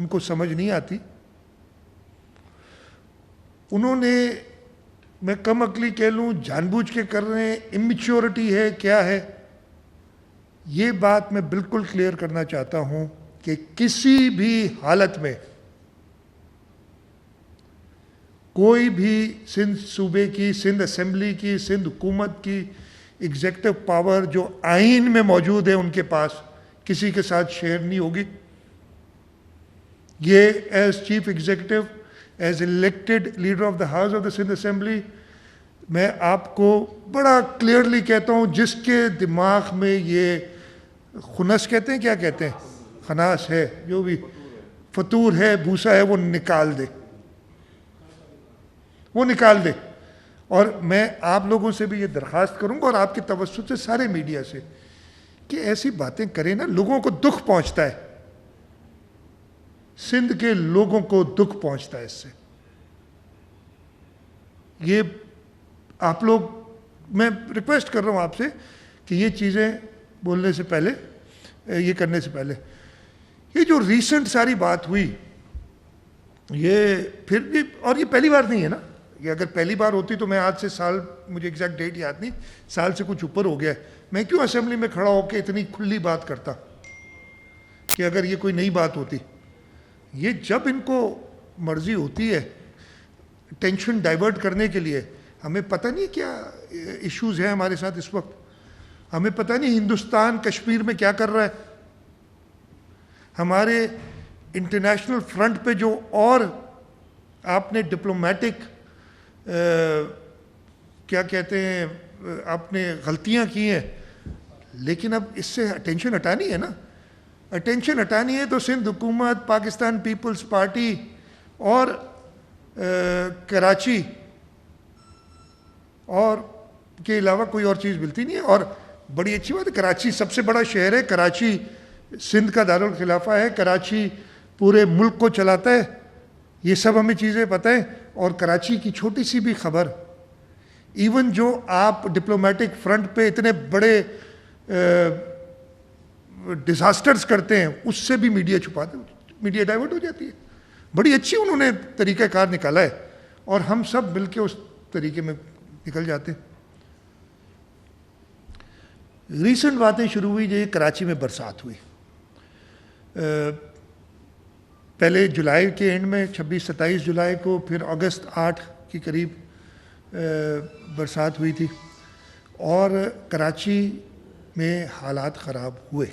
ان کو سمجھ نہیں آتی. انہوں نے, میں کم عقلی کہہ لوں, جان بوجھ کے کر رہے ہیں, امیچورٹی ہے, کیا ہے, یہ بات میں بالکل کلیئر کرنا چاہتا ہوں کہ کسی بھی حالت میں کوئی بھی سندھ صوبے کی, سندھ اسمبلی کی, سندھ حکومت کی ایگزیکٹو پاور جو آئین میں موجود ہے ان کے پاس, کسی کے ساتھ شیئر نہیں ہوگی. یہ as chief executive, as elected leader of the house of the Sindh assembly, میں آپ کو بڑا کلیئرلی کہتا ہوں, جس کے دماغ میں یہ خنس کہتے ہیں, کیا کہتے ہیں, خناس ہے, جو بھی فطور ہے, بھوسا ہے, وہ نکال دے, وہ نکال دے. اور میں آپ لوگوں سے بھی یہ درخواست کروں گا, اور آپ کے توسط سے سارے میڈیا سے, کہ ایسی باتیں کریں نا, لوگوں کو دکھ پہنچتا ہے, سندھ کے لوگوں کو دکھ پہنچتا ہے اس سے. یہ آپ لوگ, میں ریکویسٹ کر رہا ہوں آپ سے کہ یہ چیزیں بولنے سے پہلے, یہ کرنے سے پہلے, یہ جو ریسنٹ ساری بات ہوئی, یہ پھر بھی, اور یہ پہلی بار نہیں ہے نا, یہ اگر پہلی بار ہوتی تو میں آج سے سال, مجھے ایگزیکٹ ڈیٹ یاد نہیں, سال سے کچھ اوپر ہو گیا ہے, میں کیوں اسمبلی میں کھڑا ہو کے اتنی کھلی بات کرتا کہ اگر یہ کوئی نئی بات ہوتی. یہ جب ان کو مرضی ہوتی ہے ٹینشن ڈائیورٹ کرنے کے لیے, ہمیں پتہ نہیں کیا ایشوز ہیں ہمارے ساتھ اس وقت, ہمیں پتہ نہیں ہندوستان کشمیر میں کیا کر رہا ہے, ہمارے انٹرنیشنل فرنٹ پہ جو اور آپ نے ڈپلومیٹک کیا کہتے ہیں, آپ نے غلطیاں کی ہیں, لیکن اب اس سے اٹینشن ہٹانی ہے نا. اٹینشن ہٹانی ہے تو سندھ حکومت, پاکستان پیپلز پارٹی اور کراچی اور کے علاوہ کوئی اور چیز ملتی نہیں ہے. اور بڑی اچھی بات ہے, کراچی سب سے بڑا شہر ہے, کراچی سندھ کا دارالخلافہ ہے, کراچی پورے ملک کو چلاتا ہے, یہ سب ہمیں چیزیں پتہ ہیں. اور کراچی کی چھوٹی سی بھی خبر, ایون جو آپ ڈپلومیٹک فرنٹ پہ اتنے بڑے ڈیزاسٹرز کرتے ہیں, اس سے بھی میڈیا چھپاتے, میڈیا ڈائیورٹ ہو جاتی ہے. بڑی اچھی انہوں نے طریقہ کار نکالا ہے, اور ہم سب مل کے اس طریقے میں نکل جاتے ہیں. ریسنٹ باتیں شروع ہوئی, جو کراچی میں برسات ہوئی, پہلے جولائی کے اینڈ میں 26-27 جولائی کو, پھر اگست 8 کے قریب برسات ہوئی تھی, اور کراچی میں حالات خراب ہوئے.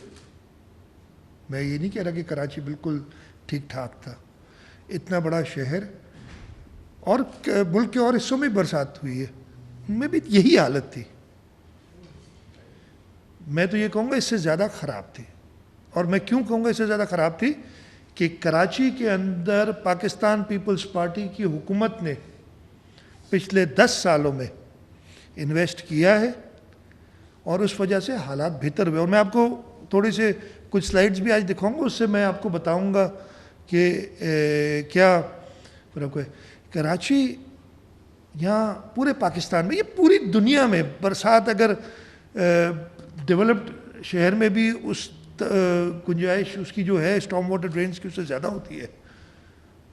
میں یہ نہیں کہہ رہا کہ کراچی بالکل ٹھیک ٹھاک تھا, اتنا بڑا شہر, اور ملک کے اور حصوں میں برسات ہوئی ہے, ان میں بھی یہی حالت تھی. میں تو یہ کہوں گا اس سے زیادہ خراب تھی. اور میں کیوں کہوں گا اس سے زیادہ خراب تھی, کہ کراچی کے اندر پاکستان پیپلز پارٹی کی حکومت نے پچھلے 10 سالوں میں انویسٹ کیا ہے, اور اس وجہ سے حالات بہتر ہوئے. اور میں آپ کو تھوڑے سے کچھ سلائیڈز بھی آج دکھاؤں گا, اس سے میں آپ کو بتاؤں گا کہ کیا فرق ہے. کراچی یہاں پورے پاکستان میں, یہ پوری دنیا میں برسات اگر ڈیولپڈ شہر میں بھی اس گنجائش اس کی جو ہے اسٹارم واٹر ڈرینز کی اس سے زیادہ ہوتی ہے,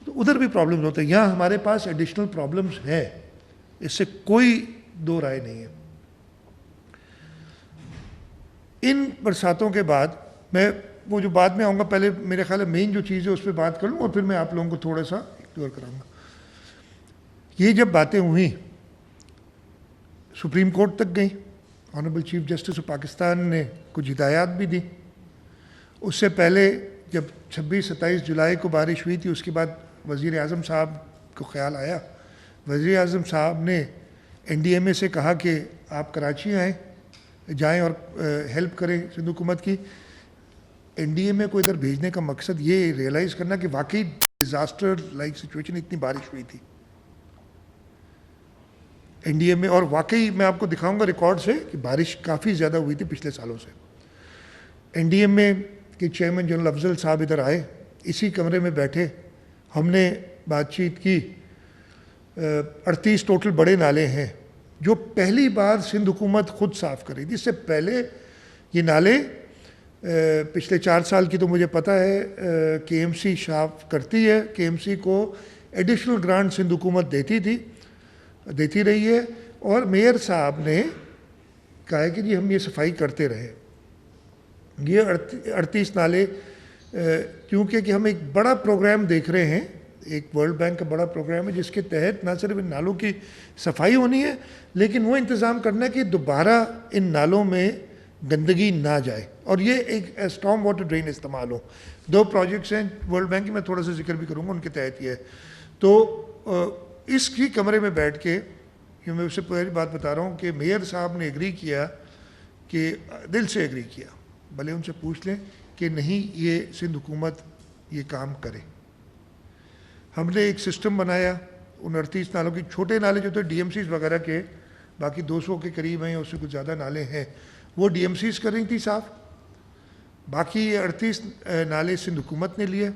تو ادھر بھی پرابلمز ہوتے ہیں. یہاں ہمارے پاس ایڈیشنل پرابلمز ہیں, اس سے کوئی دو رائے نہیں ہے. ان برساتوں کے بعد, میں وہ جو بعد میں آؤں گا, پہلے میرے خیال ہے مین جو چیز ہے اس پہ بات کر لوں, اور پھر میں آپ لوگوں کو تھوڑا سا ایکسپلور کراؤں گا. یہ جب باتیں ہوئیں سپریم کورٹ تک گئیں, honourable chief justice of Pakistan نے کچھ ہدایات بھی دی. اس سے پہلے جب 26-27 جولائی کو بارش ہوئی تھی, اس کے بعد وزیر اعظم صاحب کو خیال آیا, وزیر اعظم صاحب نے NDMA سے کہا کہ آپ کراچی جائیں اور ہیلپ کریں سندھ حکومت کی. NDMA کو ادھر بھیجنے کا مقصد یہ ریئلائز کرنا کہ واقعی ڈیزاسٹر لائک سچویشن, اتنی بارش ہوئی تھی NDMA, اور واقعی میں آپ کو دکھاؤں گا ریکارڈ سے کہ بارش کافی زیادہ ہوئی تھی پچھلے سالوں سے. NDMA کے چیئرمین جنرل افضل صاحب ادھر آئے, اسی کمرے میں بیٹھے, ہم نے بات چیت کی. 38 ٹوٹل بڑے نالے ہیں جو پہلی بار سندھ حکومت خود صاف کر رہی تھی. اس سے پہلے یہ نالے پچھلے 4 سال کی تو مجھے پتہ ہے کے ایم سی صاف کرتی ہے. کے ایم سی کو ایڈیشنل گرانٹ سندھ حکومت دیتی رہی ہے, اور میئر صاحب نے کہا ہے کہ جی ہم یہ صفائی کرتے رہے. یہ 38 نالے, کیونکہ کہ ہم ایک بڑا پروگرام دیکھ رہے ہیں, ایک ورلڈ بینک کا بڑا پروگرام ہے جس کے تحت نہ صرف ان نالوں کی صفائی ہونی ہے, لیکن وہ انتظام کرنا ہے کہ دوبارہ ان نالوں میں گندگی نہ جائے, اور یہ ایک اسٹارم واٹر ڈرین استعمال ہو. 2 پروجیکٹس ہیں ورلڈ بینک کی, میں تھوڑا سا ذکر بھی کروں گا, ان کے تحت یہ ہے. تو اس کی کمرے میں بیٹھ کے, میں اس سے پہلی بات بتا رہا ہوں کہ میئر صاحب نے ایگری کیا, کہ دل سے ایگری کیا, بھلے ان سے پوچھ لیں کہ نہیں یہ سندھ حکومت یہ کام کرے. ہم نے ایک سسٹم بنایا ان 38 نالوں کی. چھوٹے نالے جو تھے ڈی ایم سیز وغیرہ کے, باقی 200 کے قریب ہیں, اس سے کچھ زیادہ نالے ہیں, وہ ڈی ایم سیز کر رہی تھی صاف. باقی یہ 38 نالے سندھ حکومت نے لیے,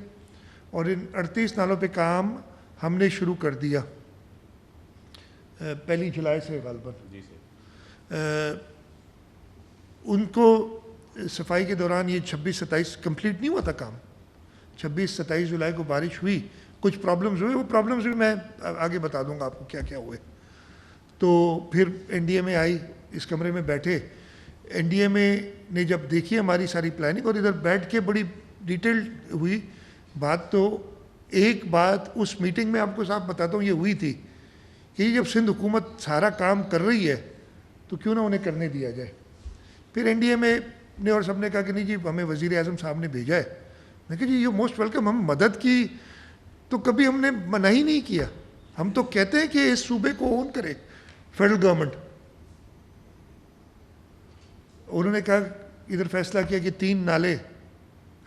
اور ان 38 نالوں پہ کام ہم نے شروع کر دیا 1 جولائی سے غالباً. ان کو صفائی کے دوران یہ 26-27 کمپلیٹ نہیں ہوا تھا کام. 26-27 جولائی کو بارش ہوئی, کچھ پرابلمز ہوئے, وہ پرابلمز بھی میں آگے بتا دوں گا آپ کو کیا کیا ہوئے. تو پھر این ڈی اے میں آئی, اس کمرے میں بیٹھے. این ڈی اے میں نے جب دیکھی ہماری ساری پلاننگ, اور ادھر بیٹھ کے بڑی ڈیٹیل ہوئی بات. تو ایک بات اس میٹنگ میں آپ کو صاحب بتاتا ہوں, یہ ہوئی تھی کہ جب سندھ حکومت سارا کام کر رہی ہے تو کیوں نہ انہیں کرنے دیا جائے. پھر این ڈی اے میں نے اور سب نے کہا کہ نہیں جی ہمیں وزیر اعظم صاحب نے بھیجا ہے. میں کہا جی یو موسٹ ویلکم, ہم مدد کی تو کبھی ہم نے منع ہی نہیں کیا. ہم تو کہتے ہیں کہ اس صوبے کو اون کرے فیڈرل گورنمنٹ. انہوں نے کہا, ادھر فیصلہ کیا کہ 3 نالے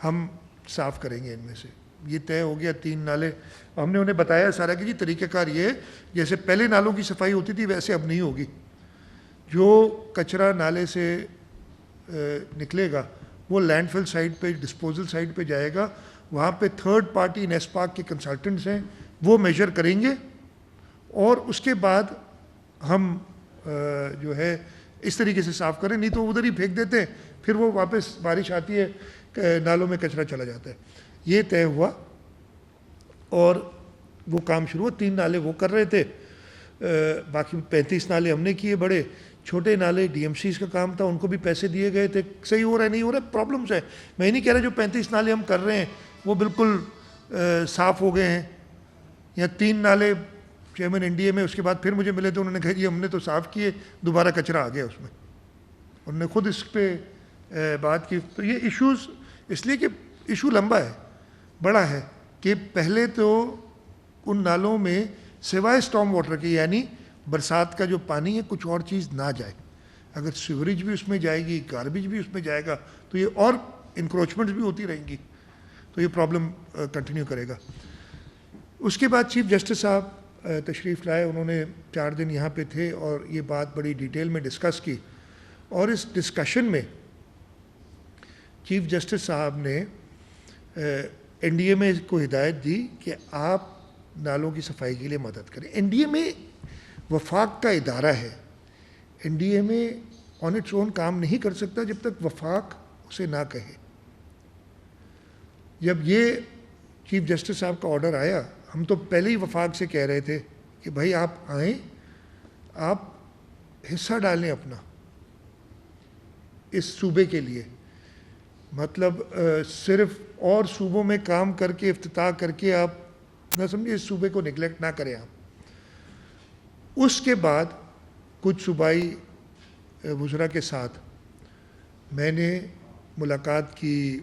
ہم صاف کریں گے, ان میں سے یہ طے ہو گیا 3 نالے. ہم نے انہیں بتایا سارا کہ جی طریقہ کار یہ ہے, جیسے پہلے نالوں کی صفائی ہوتی تھی ویسے اب نہیں ہوگی. جو کچرا نالے سے نکلے گا وہ لینڈ فل سائٹ پہ, ڈسپوزل سائٹ پہ جائے گا. وہاں پہ تھرڈ پارٹی نیسپاک کے کنسلٹنٹس ہیں, وہ میجر کریں گے, اور اس کے بعد ہم جو ہے اس طریقے سے صاف کریں. نہیں تو ادھر ہی پھینک دیتے ہیں, پھر وہ واپس بارش آتی ہے نالوں میں کچرا چلا جاتا ہے. یہ طے ہوا اور وہ کام شروع ہوا. 3 نالے وہ کر رہے تھے, باقی 35 نالے ہم نے کیے. بڑے چھوٹے نالے ڈی ایم سیز کا کام تھا, ان کو بھی پیسے دیے گئے تھے. صحیح ہو رہا ہے نہیں ہو رہا, پرابلمس ہے. میں نہیں کہہ رہا جو 35 نالے ہم کر رہے ہیں وہ بالکل صاف ہو گئے ہیں. یا 3 نالے چیئرمین این ڈی اے میں اس کے بعد پھر مجھے ملے تو انہوں نے کہا جی ہم نے تو صاف کیے, دوبارہ کچرا آ گیا اس میں. انہوں نے خود اس پہ بات کی. تو یہ ایشوز اس لیے کہ ایشو لمبا ہے, بڑا ہے, کہ پہلے تو ان نالوں میں سوائے اسٹارم واٹر کے, یعنی برسات کا جو پانی ہے, کچھ اور چیز نہ جائے. اگر سیوریج بھی اس میں جائے گی, گاربیج بھی اس میں جائے گا, تو یہ اور انکروچمنٹس بھی ہوتی رہیں گی, تو یہ پرابلم کنٹینیو کرے گا. اس کے بعد چیف جسٹس صاحب تشریف لائے. انہوں نے 4 دن یہاں پہ تھے اور یہ بات بڑی ڈیٹیل میں ڈسکس کی. اور اس ڈسکشن میں چیف جسٹس صاحب نے این ڈی اے میں کو ہدایت دی کہ آپ نالوں کی صفائی کے لیے مدد کریں. این ڈی اے میں وفاق کا ادارہ ہے. این ڈی اے میں آن اٹس اون کام نہیں کر سکتا جب تک وفاق اسے نہ کہے. جب یہ چیف جسٹس صاحب کا آرڈر آیا, ہم تو پہلے ہی وفاق سے کہہ رہے تھے کہ بھائی آپ آئیں, آپ حصہ ڈالیں اپنا اس صوبے کے لیے. مطلب صرف اور صوبوں میں کام کر کے افتتاح کر کے آپ نہ سمجھے, اس صوبے کو نگلیکٹ نہ کریں آپ. اس کے بعد کچھ صوبائی وزراء کے ساتھ میں نے ملاقات کی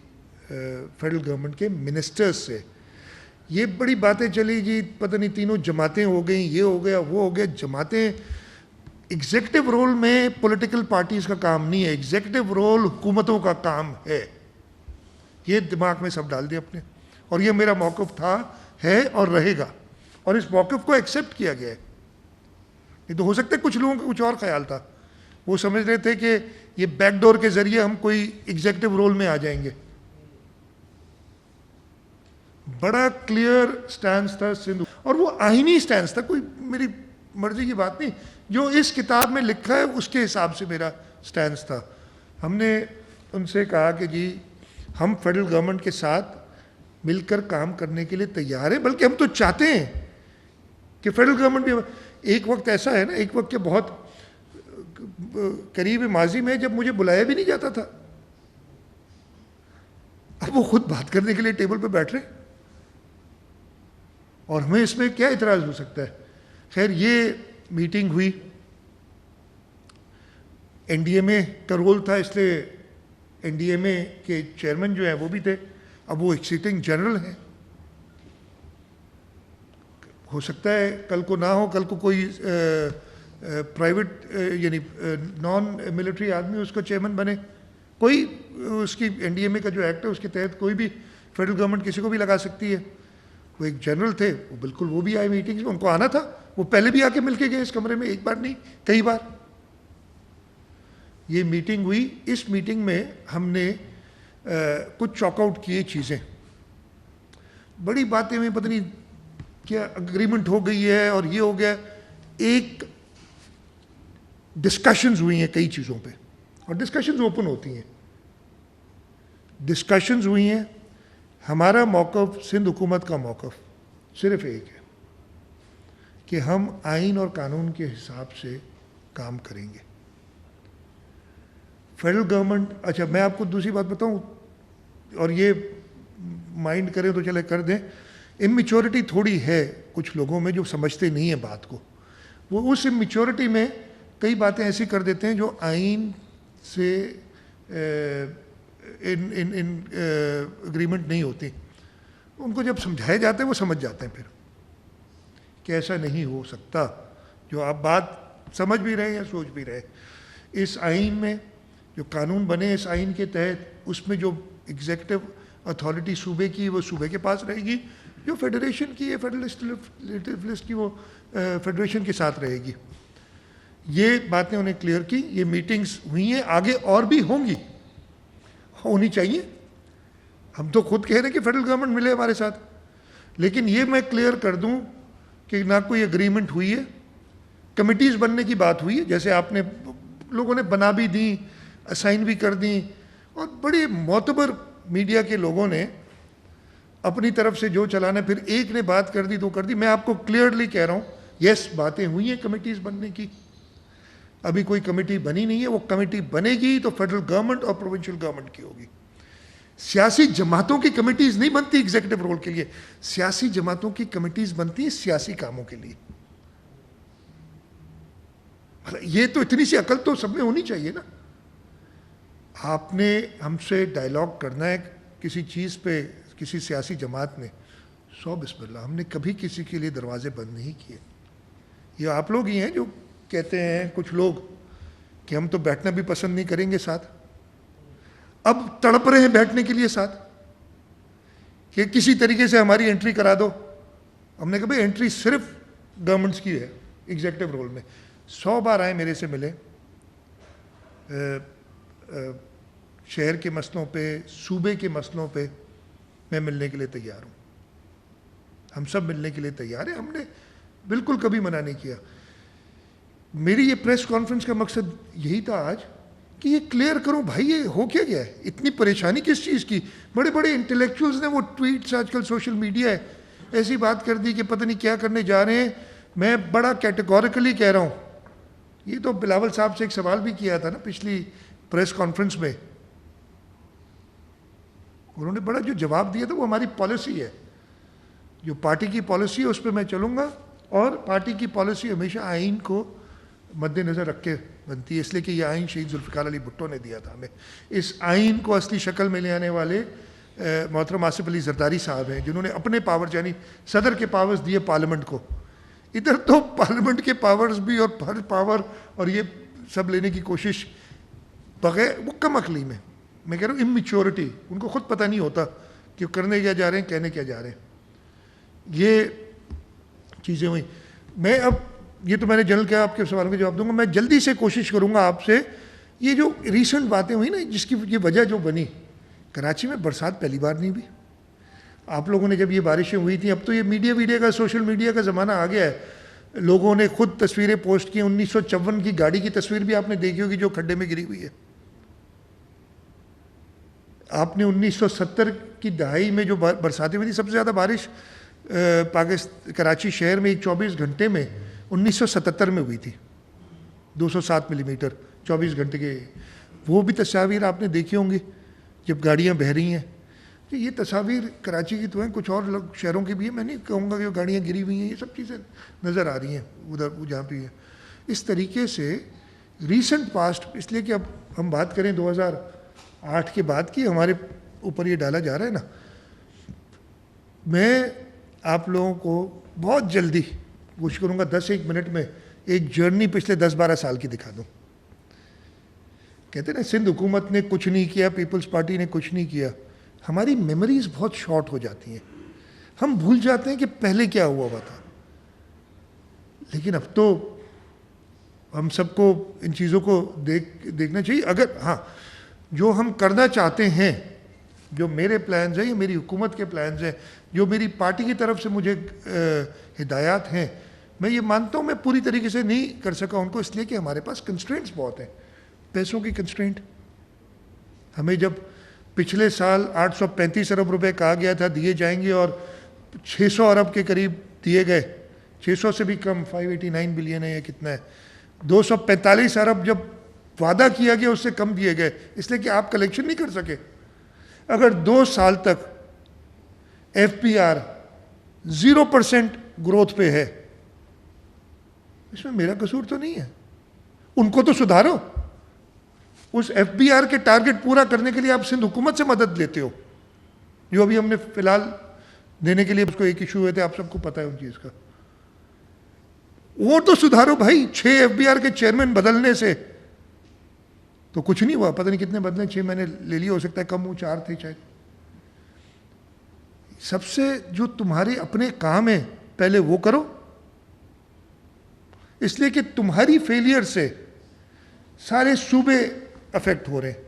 فیڈرل گورنمنٹ کے منسٹرز سے. یہ بڑی باتیں چلی جی, پتہ نہیں تینوں جماعتیں ہو گئیں, یہ ہو گیا وہ ہو گیا. جماعتیں ایگزیکٹو رول میں پولیٹیکل پارٹیز کا کام نہیں ہے, ایگزیکٹو رول حکومتوں کا کام ہے. یہ دماغ میں سب ڈال دیا اپنے, اور یہ میرا موقف تھا, ہے اور رہے گا, اور اس موقف کو ایکسیپٹ کیا گیا ہے. نہیں تو ہو سکتا ہے کچھ لوگوں کا کچھ اور خیال تھا, وہ سمجھ رہے تھے کہ یہ بیک ڈور کے ذریعے ہم کوئی ایگزیکٹو رول میں آ جائیں گے. بڑا کلیئر سٹینس تھا سندھ, اور وہ آئینی سٹینس تھا, کوئی میری مرضی کی بات نہیں. جو اس کتاب میں لکھا ہے اس کے حساب سے میرا سٹینس تھا. ہم نے ان سے کہا کہ جی ہم فیڈرل گورنمنٹ کے ساتھ مل کر کام کرنے کے لیے تیار ہیں، بلکہ ہم تو چاہتے ہیں کہ فیڈرل گورنمنٹ بھی. ایک وقت ایسا ہے نا، ایک وقت کے بہت قریب ماضی میں جب مجھے بلایا بھی نہیں جاتا تھا، اب وہ خود بات کرنے کے لیے ٹیبل پہ بیٹھ رہے، اور ہمیں اس میں کیا اعتراض ہو سکتا ہے. خیر یہ میٹنگ ہوئی، این ڈی ایم اے کا رول تھا، اس لیے این ڈی ایم اے کے چیئرمین جو ہیں وہ بھی تھے. اب وہ ایک سٹنگ جنرل ہیں، ہو سکتا ہے کل کو نہ ہو، کل کو کوئی پرائیویٹ یعنی نان ملٹری آدمی اس کا چیئرمین بنے. کوئی اس کی این ڈی ایم اے کا جو ایکٹ ہے اس کے تحت کوئی بھی فیڈرل گورنمنٹ کسی کو بھی لگا سکتی ہے. وہ ایک جنرل تھے، وہ بالکل وہ بھی آئے میٹنگز میں، ان کو آنا تھا، وہ پہلے بھی آ کے مل کے گئے اس کمرے میں، ایک بار نہیں کئی بار. یہ میٹنگ ہوئی، اس میٹنگ میں ہم نے کچھ چاک آؤٹ کیے چیزیں، بڑی باتیں میں پتہ نہیں کیا اگریمنٹ ہو گئی ہے اور یہ ہو گیا. ایک ڈسکشنز ہوئی ہیں کئی چیزوں پہ، اور ڈسکشنز اوپن ہوتی ہیں. ڈسکشنز ہوئی ہیں. ہمارا موقف، سندھ حکومت کا موقف صرف ایک ہے کہ ہم آئین اور قانون کے حساب سے کام کریں گے. فیڈرل گورنمنٹ، اچھا میں آپ کو دوسری بات بتاؤں، اور یہ مائنڈ کریں تو چلے کر دیں، اممیچورٹی تھوڑی ہے کچھ لوگوں میں جو سمجھتے نہیں ہیں بات کو. وہ اس اممیچورٹی میں کئی باتیں ایسی کر دیتے ہیں جو آئین سے اگریمنٹ نہیں ہوتی. ان کو جب سمجھائے جاتے ہیں وہ سمجھ جاتے ہیں پھر کہ ایسا نہیں ہو سکتا، جو آپ بات سمجھ بھی رہے ہیں یا سوچ بھی رہے. اس آئین میں جو قانون بنے اس آئین کے تحت، اس میں جو ایگزیکٹو اتھارٹی صوبے کی وہ صوبے کے پاس رہے گی، جو فیڈریشن کی ہے فیڈرل لسٹ کی وہ فیڈریشن کے ساتھ رہے گی. یہ باتیں انہیں کلیئر کی. یہ میٹنگز ہوئی ہیں، آگے اور بھی ہوں گی، ہونی چاہیے. ہم تو خود کہہ رہے ہیں کہ فیڈرل گورنمنٹ ملے ہمارے ساتھ، لیکن یہ میں کلیئر کر دوں کہ نہ کوئی اگریمنٹ ہوئی ہے. کمیٹیز بننے کی بات ہوئی ہے، جیسے آپ نے لوگوں نے بنا بھی دیں، اسائن بھی کر دیں، اور بڑے معتبر میڈیا کے لوگوں نے اپنی طرف سے جو چلانا، پھر ایک نے بات کر دی تو کر دی. میں آپ کو کلیئرلی کہہ رہا ہوں، یس باتیں ہوئی ہیں کمیٹیز بننے کی. ابھی کوئی کمیٹی بنی نہیں ہے، وہ کمیٹی بنے گی تو فیڈرل گورنمنٹ اور پروونشل گورنمنٹ کی ہوگی. سیاسی جماعتوں کی کمیٹیز نہیں بنتی ایگزیکٹو رول کے لیے، سیاسی جماعتوں کی کمیٹیز بنتی ہیں سیاسی کاموں کے لیے. یہ تو اتنی سی عقل تو سب میں ہونی چاہیے نا. آپ نے ہم سے ڈائلاگ کرنا ہے کسی چیز پہ، کسی سیاسی جماعت نے، سو بسم اللہ، ہم نے کبھی کسی کے لیے دروازے بند نہیں کیے. یہ آپ لوگ ہی ہیں جو کہتے ہیں کچھ لوگ کہ ہم تو بیٹھنا بھی پسند نہیں کریں گے ساتھ. اب تڑپ رہے ہیں بیٹھنے کے لیے ساتھ کہ کسی طریقے سے ہماری انٹری کرا دو. ہم نے کہا بھائی انٹری صرف گورنمنٹس کی ہے ایگزیکٹو رول میں. 100 بار آئے میرے سے ملے، شہر کے مسئلوں پہ، صوبے کے مسئلوں پہ میں ملنے کے لیے تیار ہوں. ہم سب ملنے کے لیے تیار ہیں، ہم نے بالکل کبھی منع نہیں کیا. میری یہ پریس کانفرنس کا مقصد یہی تھا آج کہ یہ کلیئر کروں بھائی یہ ہو کیا گیا ہے، اتنی پریشانی کس چیز کی. بڑے بڑے انٹلیکچوئلز نے وہ ٹویٹس، آج کل سوشل میڈیا ہے، ایسی بات کر دی کہ پتہ نہیں کیا کرنے جا رہے ہیں. میں بڑا کیٹیگوریکلی کہہ رہا ہوں، یہ تو بلاول صاحب سے ایک سوال بھی کیا تھا نا پچھلی پریس کانفرنس میں، انہوں نے بڑا جو جواب دیا تھا وہ ہماری پالیسی ہے، جو پارٹی کی پالیسی ہے اس پہ میں چلوں گا. اور پارٹی کی پالیسی ہمیشہ آئین کو مد نظر رکھ کے بنتی ہے، اس لیے کہ یہ آئین شہید ذوالفقار علی بھٹو نے دیا تھا ہمیں. اس آئین کو اصلی شکل میں لے آنے والے محترم آصف علی زرداری صاحب ہیں، جنہوں نے اپنے پاور یعنی صدر کے پاورز دیے پارلیمنٹ کو. ادھر تو پارلیمنٹ کے پاورز بھی اور ہر پاور اور یہ سب لینے کی کوشش بغیر، وہ کم عقلی میں کہہ رہا ہوں اممیچورٹی، ان کو خود پتہ نہیں ہوتا کہ کرنے کیا جا رہے ہیں، کہنے کیا جا رہے ہیں. یہ چیزیں ہوئیں. میں اب یہ تو میں نے جنرل کیا، آپ کے سوالوں کا جواب دوں گا. میں جلدی سے کوشش کروں گا آپ سے، یہ جو ریسنٹ باتیں ہوئی نا جس کی یہ وجہ جو بنی، کراچی میں برسات پہلی بار نہیں ہوئی. آپ لوگوں نے جب یہ بارشیں ہوئی تھیں، اب تو یہ میڈیا کا سوشل میڈیا کا زمانہ آ گیا ہے، لوگوں نے خود تصویریں پوسٹ کی. 1954 کی گاڑی کی تصویر بھی آپ نے دیکھی ہوگی جو کھڈے میں گری ہوئی ہے. آپ نے 1970 کی دہائی میں جو برساتیں ہوئی تھی، سب سے زیادہ بارش کراچی شہر میں ایک 24 گھنٹے میں 1977 میں ہوئی تھی، 207 ملی میٹر 24 گھنٹے کے. وہ بھی تصاویر آپ نے دیکھی ہوں گی جب گاڑیاں بہہ رہی ہیں. تو یہ تصاویر کراچی کی تو ہیں، کچھ اور شہروں کی بھی ہیں، میں نہیں کہوں گا کہ گاڑیاں گری ہوئی ہیں، یہ سب چیزیں نظر آ رہی ہیں ادھر جہاں پہ ہے. اس طریقے سے ریسنٹ پاسٹ، اس لیے کہ اب ہم بات کریں 2008 کے بعد کی، ہمارے اوپر یہ ڈالا جا رہا ہے نا. میں آپ لوگوں کو بہت جلدی کوشش کروں گا 10-1 منٹ میں ایک جرنی پچھلے 10-12 سال کی دکھا دوں. کہتے ہیں نا سندھ حکومت نے کچھ نہیں کیا، پیپلز پارٹی نے کچھ نہیں کیا. ہماری میموریز بہت شارٹ ہو جاتی ہیں، ہم بھول جاتے ہیں کہ پہلے کیا ہوا تھا. لیکن اب تو ہم سب کو ان چیزوں کو دیکھنا چاہیے. اگر ہاں جو ہم کرنا چاہتے ہیں، جو میرے پلانز ہیں یا میری حکومت کے پلانز ہیں، جو میری پارٹی کی طرف سے مجھے ہدایات ہیں، میں یہ مانتا ہوں میں پوری طریقے سے نہیں کر سکا ان کو، اس لیے کہ ہمارے پاس کنسٹرینٹس بہت ہیں. پیسوں کی کنسٹرینٹ. ہمیں جب پچھلے سال 835 ارب روپے کہا گیا تھا دیے جائیں گے اور 600 ارب کے قریب دیے گئے، 600 سے بھی کم، 589 بلین ہے یا کتنا ہے. 245 ارب جب وعدہ کیا گیا اس سے کم دیے گئے، اس لیے کہ آپ کلیکشن نہیں کر سکے. اگر 2 سال تک ایف پی آر 0% گروتھ پہ ہے، اس میں میرا قصور تو نہیں ہے. ان کو تو سدھارو. اس ایف بی آر کے ٹارگٹ پورا کرنے کے لیے آپ سندھ حکومت سے مدد لیتے ہو، جو ابھی ہم نے فی الحال دینے کے لیے اس کو ایک ایشو ہوئے تھے، آپ سب کو پتہ ہے ان چیز کا. وہ تو سدھارو بھائی. 6 ایف بی آر کے چیئرمین بدلنے سے تو کچھ نہیں ہوا. پتہ نہیں کتنے بدلے، 6 میں نے لے لیا، ہو سکتا ہے کم ہو، 4 تھے شاید. سب سے جو تمہارے اپنے کام ہیں پہلے وہ کرو، اس لیے کہ تمہاری فیلئر سے سارے صوبے افیکٹ ہو رہے ہیں.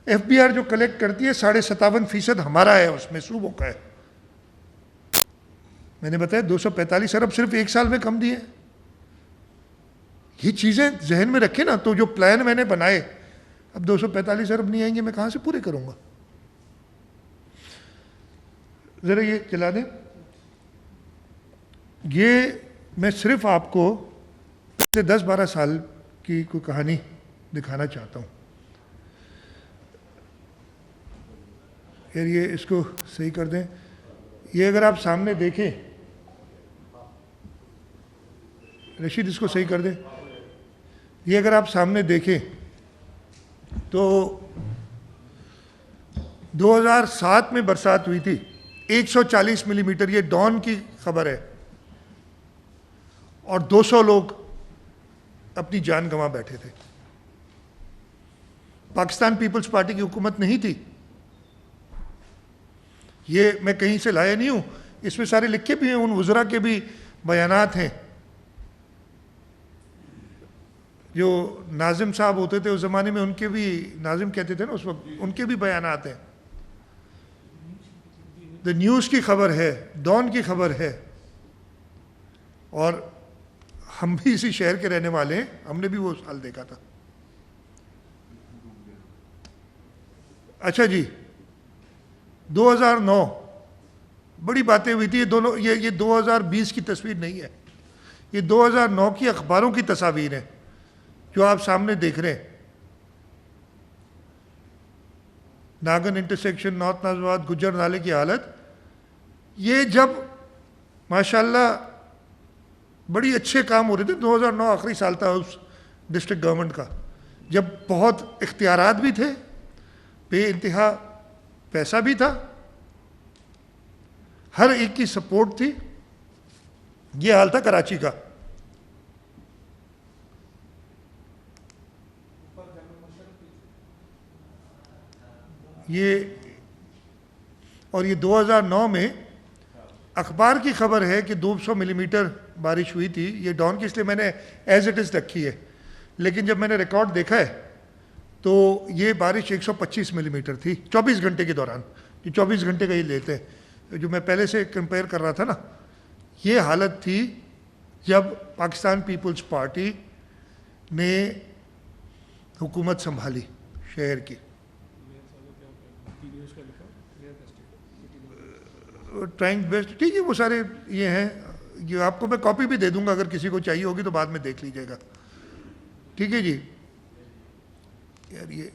ایف بی آر جو کلیکٹ کرتی ہے 57.5% ہمارا ہے، اس میں صوبوں کا ہے. میں نے بتایا 245 ارب صرف 1 سال میں کم دیے. یہ چیزیں ذہن میں رکھے نا. تو جو پلان میں نے بنائے، اب 245 ارب نہیں آئیں گے، میں کہاں سے پورے کروں گا؟ ذرا یہ چلا دیں. یہ میں صرف آپ کو پچھلے 10-12 سال کی کوئی کہانی دکھانا چاہتا ہوں. یار یہ اس کو صحیح کر دیں. یہ اگر آپ سامنے دیکھیں، رشید اس کو صحیح کر دیں. یہ اگر آپ سامنے دیکھیں تو 2007 میں برسات ہوئی تھی 140 ملی میٹر. یہ ڈان کی خبر ہے. اور 200 لوگ اپنی جان گنوا بیٹھے تھے. پاکستان پیپلز پارٹی کی حکومت نہیں تھی. یہ میں کہیں سے لایا نہیں ہوں، اس میں سارے لکھے بھی ہیں، ان وزراء کے بھی بیانات ہیں. جو ناظم صاحب ہوتے تھے اس زمانے میں، ان کے بھی، ناظم کہتے تھے نا اس وقت، ان کے بھی بیانات ہیں. دا نیوز کی خبر ہے، ڈان کی خبر ہے. اور ہم بھی اسی شہر کے رہنے والے ہیں، ہم نے بھی وہ حال دیکھا تھا. اچھا جی، 2009 بڑی باتیں ہوئی تھی. یہ 2020 کی تصویر نہیں ہے، یہ 2009 کی اخباروں کی تصاویر ہیں جو آپ سامنے دیکھ رہے ہیں. ناگن انٹرسیکشن، نارتھ نازوات، گجر نالے کی حالت. یہ جب ماشاءاللہ بڑی اچھے کام ہو رہے تھے. 2009 آخری سال تھا اس ڈسٹرکٹ گورنمنٹ کا، جب بہت اختیارات بھی تھے، بے انتہا پیسہ بھی تھا، ہر ایک کی سپورٹ تھی. یہ حال تھا کراچی کا. یہ 2009 میں اخبار کی خبر ہے کہ 200 ملی میٹر بارش ہوئی تھی. یہ ڈان کی اس لیے میں نے ایز اٹ از رکھی ہے، لیکن جب میں نے ریکارڈ دیکھا ہے تو یہ بارش 125 ملی میٹر تھی 24 گھنٹے کے دوران. یہ 24 گھنٹے کا ہی لیتے ہیں، جو میں پہلے سے کمپیئر کر رہا تھا نا. یہ حالت تھی جب پاکستان پیپلز پارٹی نے حکومت سنبھالی شہر کی. Trying best. ٹھیک ہے, وہ سارے یہ ہیں, یہ آپ کو میں کاپی بھی دے دوں گا اگر کسی کو چاہیے ہوگی تو بعد میں دیکھ لیجیے گا. ٹھیک ہے جی. یار یہ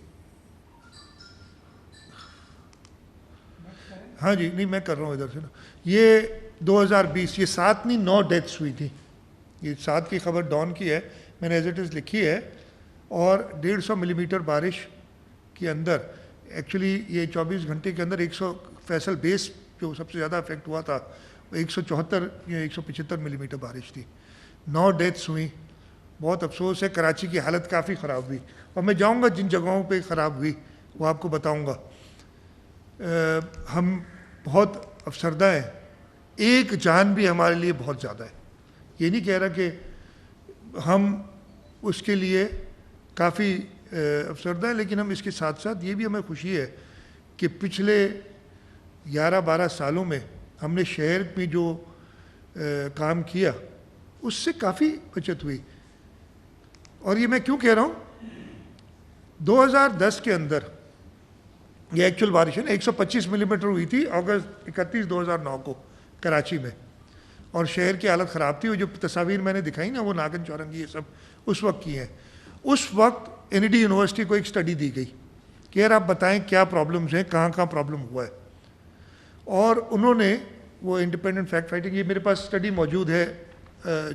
ہاں جی, نہیں میں کر رہا ہوں ادھر سے نا. یہ 2020 یہ 7 نہیں 9 ڈیتھس ہوئی تھی. یہ 7 کی خبر ڈان کی ہے, میں نے ایز اٹ از لکھی ہے. اور 150 ملی میٹر بارش کے اندر ایکچولی یہ 24 گھنٹے کے اندر 100 فیصل بیس جو سب سے زیادہ افیکٹ ہوا تھا وہ 174 یا 175 ملی میٹر بارش تھی. 9 ڈیتھس ہوئیں. بہت افسوس ہے. کراچی کی حالت کافی خراب ہوئی, اور میں جاؤں گا جن جگہوں پہ خراب ہوئی وہ آپ کو بتاؤں گا. ہم بہت افسردہ ہیں. ایک جان بھی ہمارے لیے بہت زیادہ ہے. یہ نہیں کہہ رہا کہ ہم اس کے لیے کافی افسردہ ہیں, لیکن ہم اس کے ساتھ ساتھ یہ بھی ہمیں خوشی ہے کہ پچھلے 11-12 سالوں میں ہم نے شہر میں جو کام کیا اس سے کافی بچت ہوئی. اور یہ میں کیوں کہہ رہا ہوں, 2010 کے اندر یہ ایکچوئل بارش ہے نا 125 ملی میٹر ہوئی تھی اگست 31 2009 کو کراچی میں, اور شہر کی حالت خراب تھی. وہ جو تصاویر میں نے دکھائی نا وہ ناگن چورنگی یہ سب اس وقت کی ہیں. اس وقت NED یونیورسٹی کو ایک سٹڈی دی گئی کہ یار آپ بتائیں کیا پرابلمز ہیں, کہاں کہاں پرابلم ہوا ہے. اور انہوں نے وہ انڈیپینڈنٹ فیکٹ فائٹنگ, یہ میرے پاس سٹڈی موجود ہے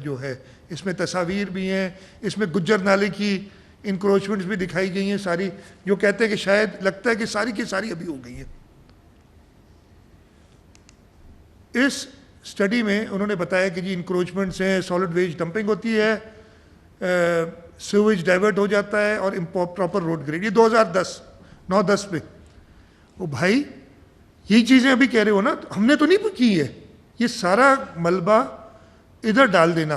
جو ہے, اس میں تصاویر بھی ہیں, اس میں گجر نالے کی انکروچمنٹس بھی دکھائی گئی ہیں ساری, جو کہتے ہیں کہ شاید لگتا ہے کہ ساری کی ساری ابھی ہو گئی ہیں. اس سٹڈی میں انہوں نے بتایا کہ جی انکروچمنٹس ہیں, سالڈ ویسٹ ڈمپنگ ہوتی ہے, سیویج ڈائیورٹ ہو جاتا ہے, اور پراپر روڈ گریڈ. یہ 2010 میں. وہ بھائی یہی چیزیں ابھی کہہ رہے ہو نا, ہم نے تو نہیں کی ہے. یہ سارا ملبہ ادھر ڈال دینا,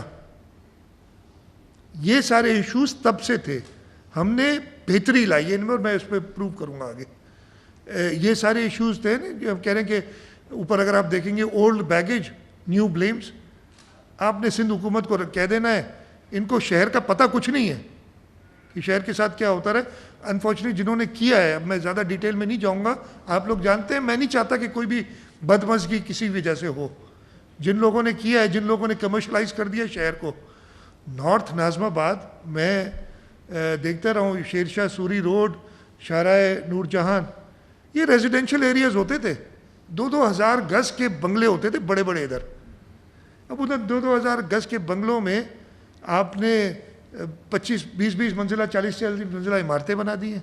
یہ سارے ایشوز تب سے تھے. ہم نے بہتری لائی ہے ان میں, اور میں اس پہ پروو کروں گا آگے. یہ سارے ایشوز تھے نا جو ہم کہہ رہے ہیں کہ اوپر اگر آپ دیکھیں گے اولڈ بیگیج نیو بلیمز. آپ نے سندھ حکومت کو کہہ دینا ہے, ان کو شہر کا پتہ کچھ نہیں ہے کہ شہر کے ساتھ کیا ہوتا رہے. انفارچونیٹلی جنہوں نے کیا ہے, اب میں زیادہ ڈیٹیل میں نہیں جاؤں گا, آپ لوگ جانتے ہیں, میں نہیں چاہتا کہ کوئی بھی بدمزگی کسی وجہ سے ہو. جن لوگوں نے کیا ہے, جن لوگوں نے کمرشلائز کر دیا شہر کو, نارتھ ناظم آباد میں دیکھتا رہا ہوں, شیر شاہ سوری روڈ, شاہراہ نور جہان, یہ ریزیڈینشل ایریاز ہوتے تھے. 2-2 ہزار گز کے بنگلے ہوتے تھے بڑے بڑے ادھر. اب ادھر 2-2 ہزار گز کے بنگلوں میں آپ نے 25-20 منزلہ 40 منزلہ عمارتیں بنا دی ہیں.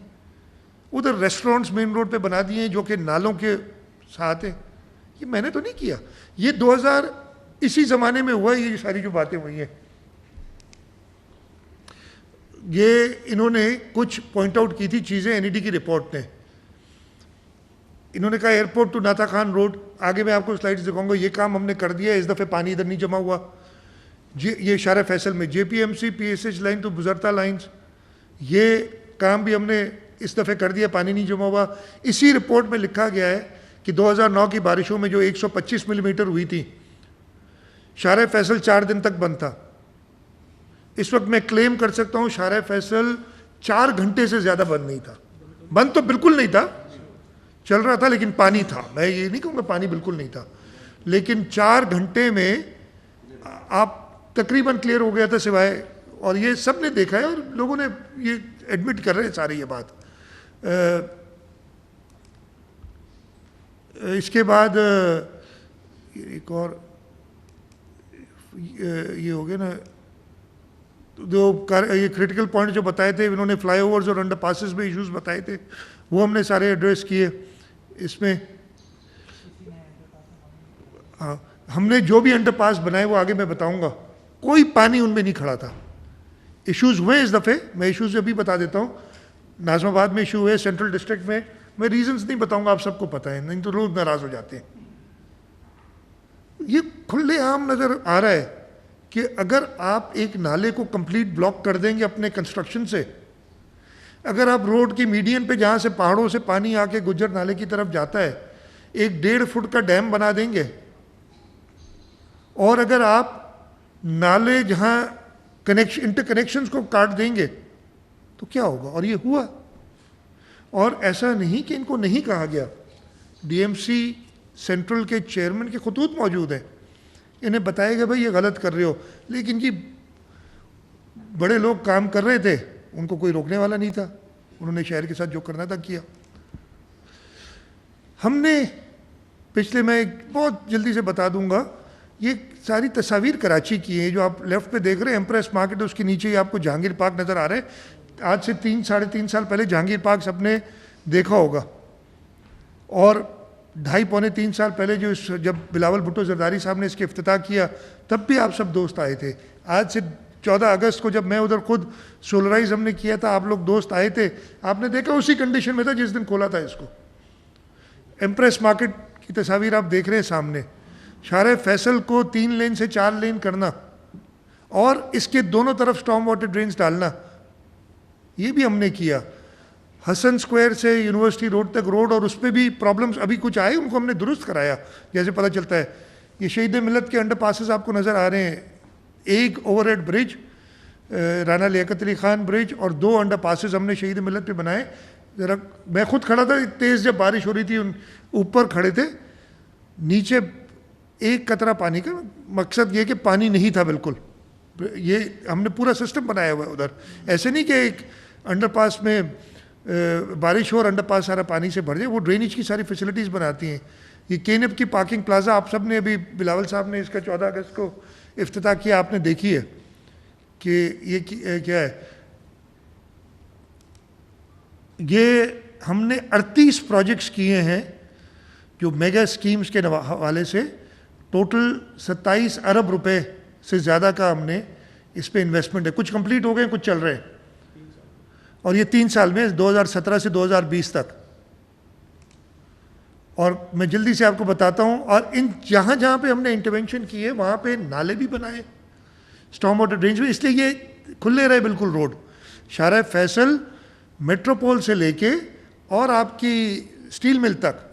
ادھر ریسٹورنٹس مین روڈ پہ بنا دیے ہیں جو کہ نالوں کے ساتھ ہیں. یہ میں نے تو نہیں کیا, یہ 2000 اسی زمانے میں ہوا ہے. یہ ساری جو باتیں ہوئی ہیں, یہ انہوں نے کچھ پوائنٹ آؤٹ کی تھی چیزیں NED کی رپورٹ نے. انہوں نے کہا ایئرپورٹ ٹو ناتا خان روڈ, آگے میں آپ کو سلائڈز دکھاؤں گا, یہ کام ہم نے کر دیا ہے. اس دفعہ پانی ادھر نہیں جمع ہوا. یہ شارع فیصل میں JPMC PSH لائن ٹو بزرتا لائنز, یہ کام بھی ہم نے اس دفعہ کر دیا, پانی نہیں جمع ہوا. اسی رپورٹ میں لکھا گیا ہے کہ 2009 کی بارشوں میں جو 125 ملی میٹر ہوئی تھی, شارع فیصل 4 دن تک بند تھا. اس وقت میں کلیم کر سکتا ہوں شارع فیصل 4 گھنٹے سے زیادہ بند نہیں تھا. بند تو بالکل نہیں تھا, چل رہا تھا, لیکن پانی تھا. میں یہ نہیں کہوں گا پانی بالکل نہیں تھا, لیکن 4 گھنٹے میں آپ تقریباً کلیئر ہو گیا تھا سوائے, اور یہ سب نے دیکھا ہے اور لوگوں نے یہ ایڈمٹ کر رہے ہیں سارے یہ بات. اس کے بعد ایک اور یہ ہو گیا نا, جو یہ کریٹیکل پوائنٹ جو بتائے تھے انہوں نے, فلائی اوورز اور انڈر پاسز میں ایشوز بتائے تھے, وہ ہم نے سارے ایڈریس کیے. اس میں ہاں ہم نے جو بھی انڈر پاس بنائے وہ آگے میں بتاؤں گا, کوئی پانی ان میں نہیں کھڑا تھا. ایشوز ہوئے اس دفعے, میں ایشوز ابھی بتا دیتا ہوں. ناظم آباد میں ایشو ہوئے, سینٹرل ڈسٹرکٹ میں ریزنز نہیں بتاؤں گا, آپ سب کو پتہ ہے, نہیں تو لوگ ناراض ہو جاتے ہیں. یہ کھلے عام نظر آ رہا ہے کہ اگر آپ ایک نالے کو کمپلیٹ بلاک کر دیں گے اپنے کنسٹرکشن سے, اگر آپ روڈ کی میڈین پہ جہاں سے پہاڑوں سے پانی آ کے گجر نالے کی طرف جاتا ہے 1.5 فٹ کا ڈیم بنا دیں گے, اور اگر آپ نالے جہاں انٹر کنیکشنز کو کاٹ دیں گے تو کیا ہوگا. اور یہ ہوا, اور ایسا نہیں کہ ان کو نہیں کہا گیا. DMC سینٹرل کے چیئرمین کے خطوط موجود ہیں, انہیں بتایا کہ بھائی یہ غلط کر رہے ہو, لیکن جی بڑے لوگ کام کر رہے تھے, ان کو کوئی روکنے والا نہیں تھا, انہوں نے شہر کے ساتھ جو کرنا تھا کیا. ہم نے پچھلے, میں بہت جلدی سے بتا دوں گا, یہ ساری تصاویر کراچی کی ہیں جو آپ لیفٹ پہ دیکھ رہے ہیں, ایمپریس مارکیٹ, اس کے نیچے ہی آپ کو جہانگیر پارک نظر آ رہے ہیں. آج سے 3-3.5 سال پہلے جہانگیر پارک سب نے دیکھا ہوگا, اور 2.5-3 سال پہلے جب بلاول بھٹو زرداری صاحب نے اس کے افتتاح کیا تب بھی آپ سب دوست آئے تھے. آج سے 14 اگست کو جب میں ادھر خود سولرائز ہم نے کیا تھا, آپ لوگ دوست آئے تھے, آپ نے دیکھا اسی کنڈیشن میں تھا جس دن کھولا تھا اس کو. ایمپریس مارکیٹ کی تصاویر آپ دیکھ رہے ہیں سامنے. شارع فیصل کو 3 لین سے 4 لین کرنا اور اس کے دونوں طرف سٹارم واٹر ڈرینز ڈالنا, یہ بھی ہم نے کیا. حسن اسکوائر سے یونیورسٹی روڈ تک روڈ, اور اس پہ بھی پرابلمس ابھی کچھ آئے, ان کو ہم نے درست کرایا جیسے پتہ چلتا ہے. یہ شہید ملت کے انڈر پاسز آپ کو نظر آ رہے ہیں, ایک اوور ہیڈ برج رانا لیاقت علی خان برج, اور 2 انڈر پاسز ہم نے شہید ملت پہ بنائے. ذرا میں خود کھڑا تھا تیز جب بارش ہو رہی تھی, اوپر کھڑے تھے, نیچے ایک قطرہ پانی کا, مقصد یہ کہ پانی نہیں تھا بالکل. یہ ہم نے پورا سسٹم بنایا ہوا ہے ادھر, ایسے نہیں کہ ایک انڈر پاس میں بارش ہو اور انڈر پاس سارا پانی سے بھر جائے, وہ ڈرینیج کی ساری فیسلٹیز بناتی ہیں. یہ کینپ کی پارکنگ پلازا آپ سب نے ابھی, بلاول صاحب نے اس کا 14 اگست کو افتتاح کیا, آپ نے دیکھی ہے کہ یہ کیا ہے. یہ ہم نے 38 پروجیکٹس کیے ہیں جو میگا اسکیمز کے حوالے سے, ٹوٹل 27 ارب روپے سے زیادہ کا ہم نے اس پہ انویسٹمنٹ ہے. کچھ کمپلیٹ ہو گئے, کچھ چل رہے ہیں, اور یہ 3 سال میں 2017 سے 2020 تک. اور میں جلدی سے آپ کو بتاتا ہوں, اور جہاں جہاں پہ ہم نے انٹرونشن کی ہے وہاں پہ نالے بھی بنائے, سٹارم واٹر ڈرینز بھی, اس لیے یہ کھلے رہے بالکل روڈ. شارع فیصل میٹروپول سے لے کے اور آپ کی اسٹیل مل تک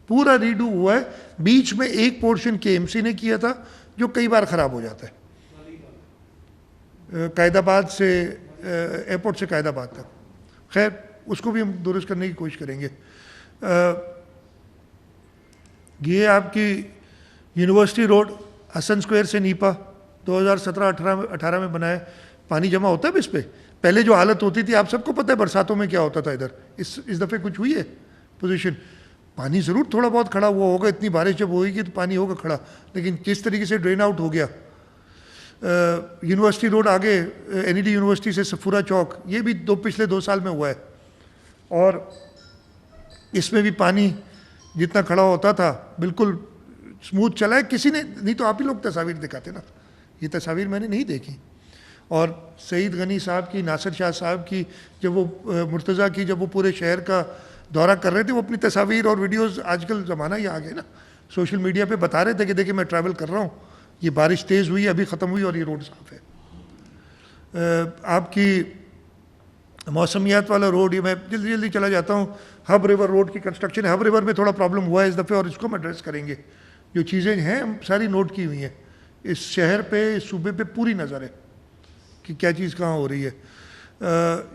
پورا ریڈو ہوا ہے. بیچ میں ایک پورشن کے ایم سی نے کیا تھا جو کئی بار خراب ہو جاتا ہے, قائد آباد سے ایئرپورٹ سے قائد آباد تک. خیر اس کو بھی ہم درست کرنے کی کوشش کریں گے. یہ آپ کی یونیورسٹی روڈ حسن اسکوائر سے نیپا 2017-18 میں بنایا. پانی جمع ہوتا ہے اس پہ, پہلے جو حالت ہوتی تھی آپ سب کو پتہ ہے برساتوں میں کیا ہوتا تھا ادھر. اس دفعہ کچھ ہوئی ہے پوزیشن, پانی ضرور تھوڑا بہت کھڑا ہوا ہوگا, اتنی بارش جب ہوئی گی تو پانی ہوگا کھڑا, لیکن کس طریقے سے ڈرین آؤٹ ہو گیا. یونیورسٹی روڈ آگے این ای ڈی یونیورسٹی سے سفورہ چوک, یہ بھی پچھلے 2 سال میں ہوا ہے, اور اس میں بھی پانی جتنا کھڑا ہوتا تھا بالکل سموتھ چلا ہے. کسی نے نہیں تو آپ ہی لوگ تصاویر دکھاتے نا, یہ تصاویر میں نے نہیں دیکھی. اور سعید غنی صاحب کی, ناصر شاہ صاحب کی, جب وہ مرتضیٰ کی, جب وہ پورے شہر کا دورہ کر رہے تھے, وہ اپنی تصاویر اور ویڈیوز, آج کل زمانہ ہی آ گیا نا, سوشل میڈیا پہ بتا رہے تھے کہ دیکھیں میں ٹریول کر رہا ہوں, یہ بارش تیز ہوئی, ابھی ختم ہوئی اور یہ روڈ صاف ہے. آپ کی موسمیات والا روڈ, یہ میں جلدی چلا جاتا ہوں. ہب ریور روڈ کی کنسٹرکشن, ہب ریور میں تھوڑا پرابلم ہوا ہے اس دفعہ, اور اس کو ہم ایڈریس کریں گے. جو چیزیں ہیں ساری نوٹ کی ہوئی ہیں, اس شہر پہ, اس صوبے پہ پوری نظر ہے کہ کیا چیز کہاں ہو رہی ہے.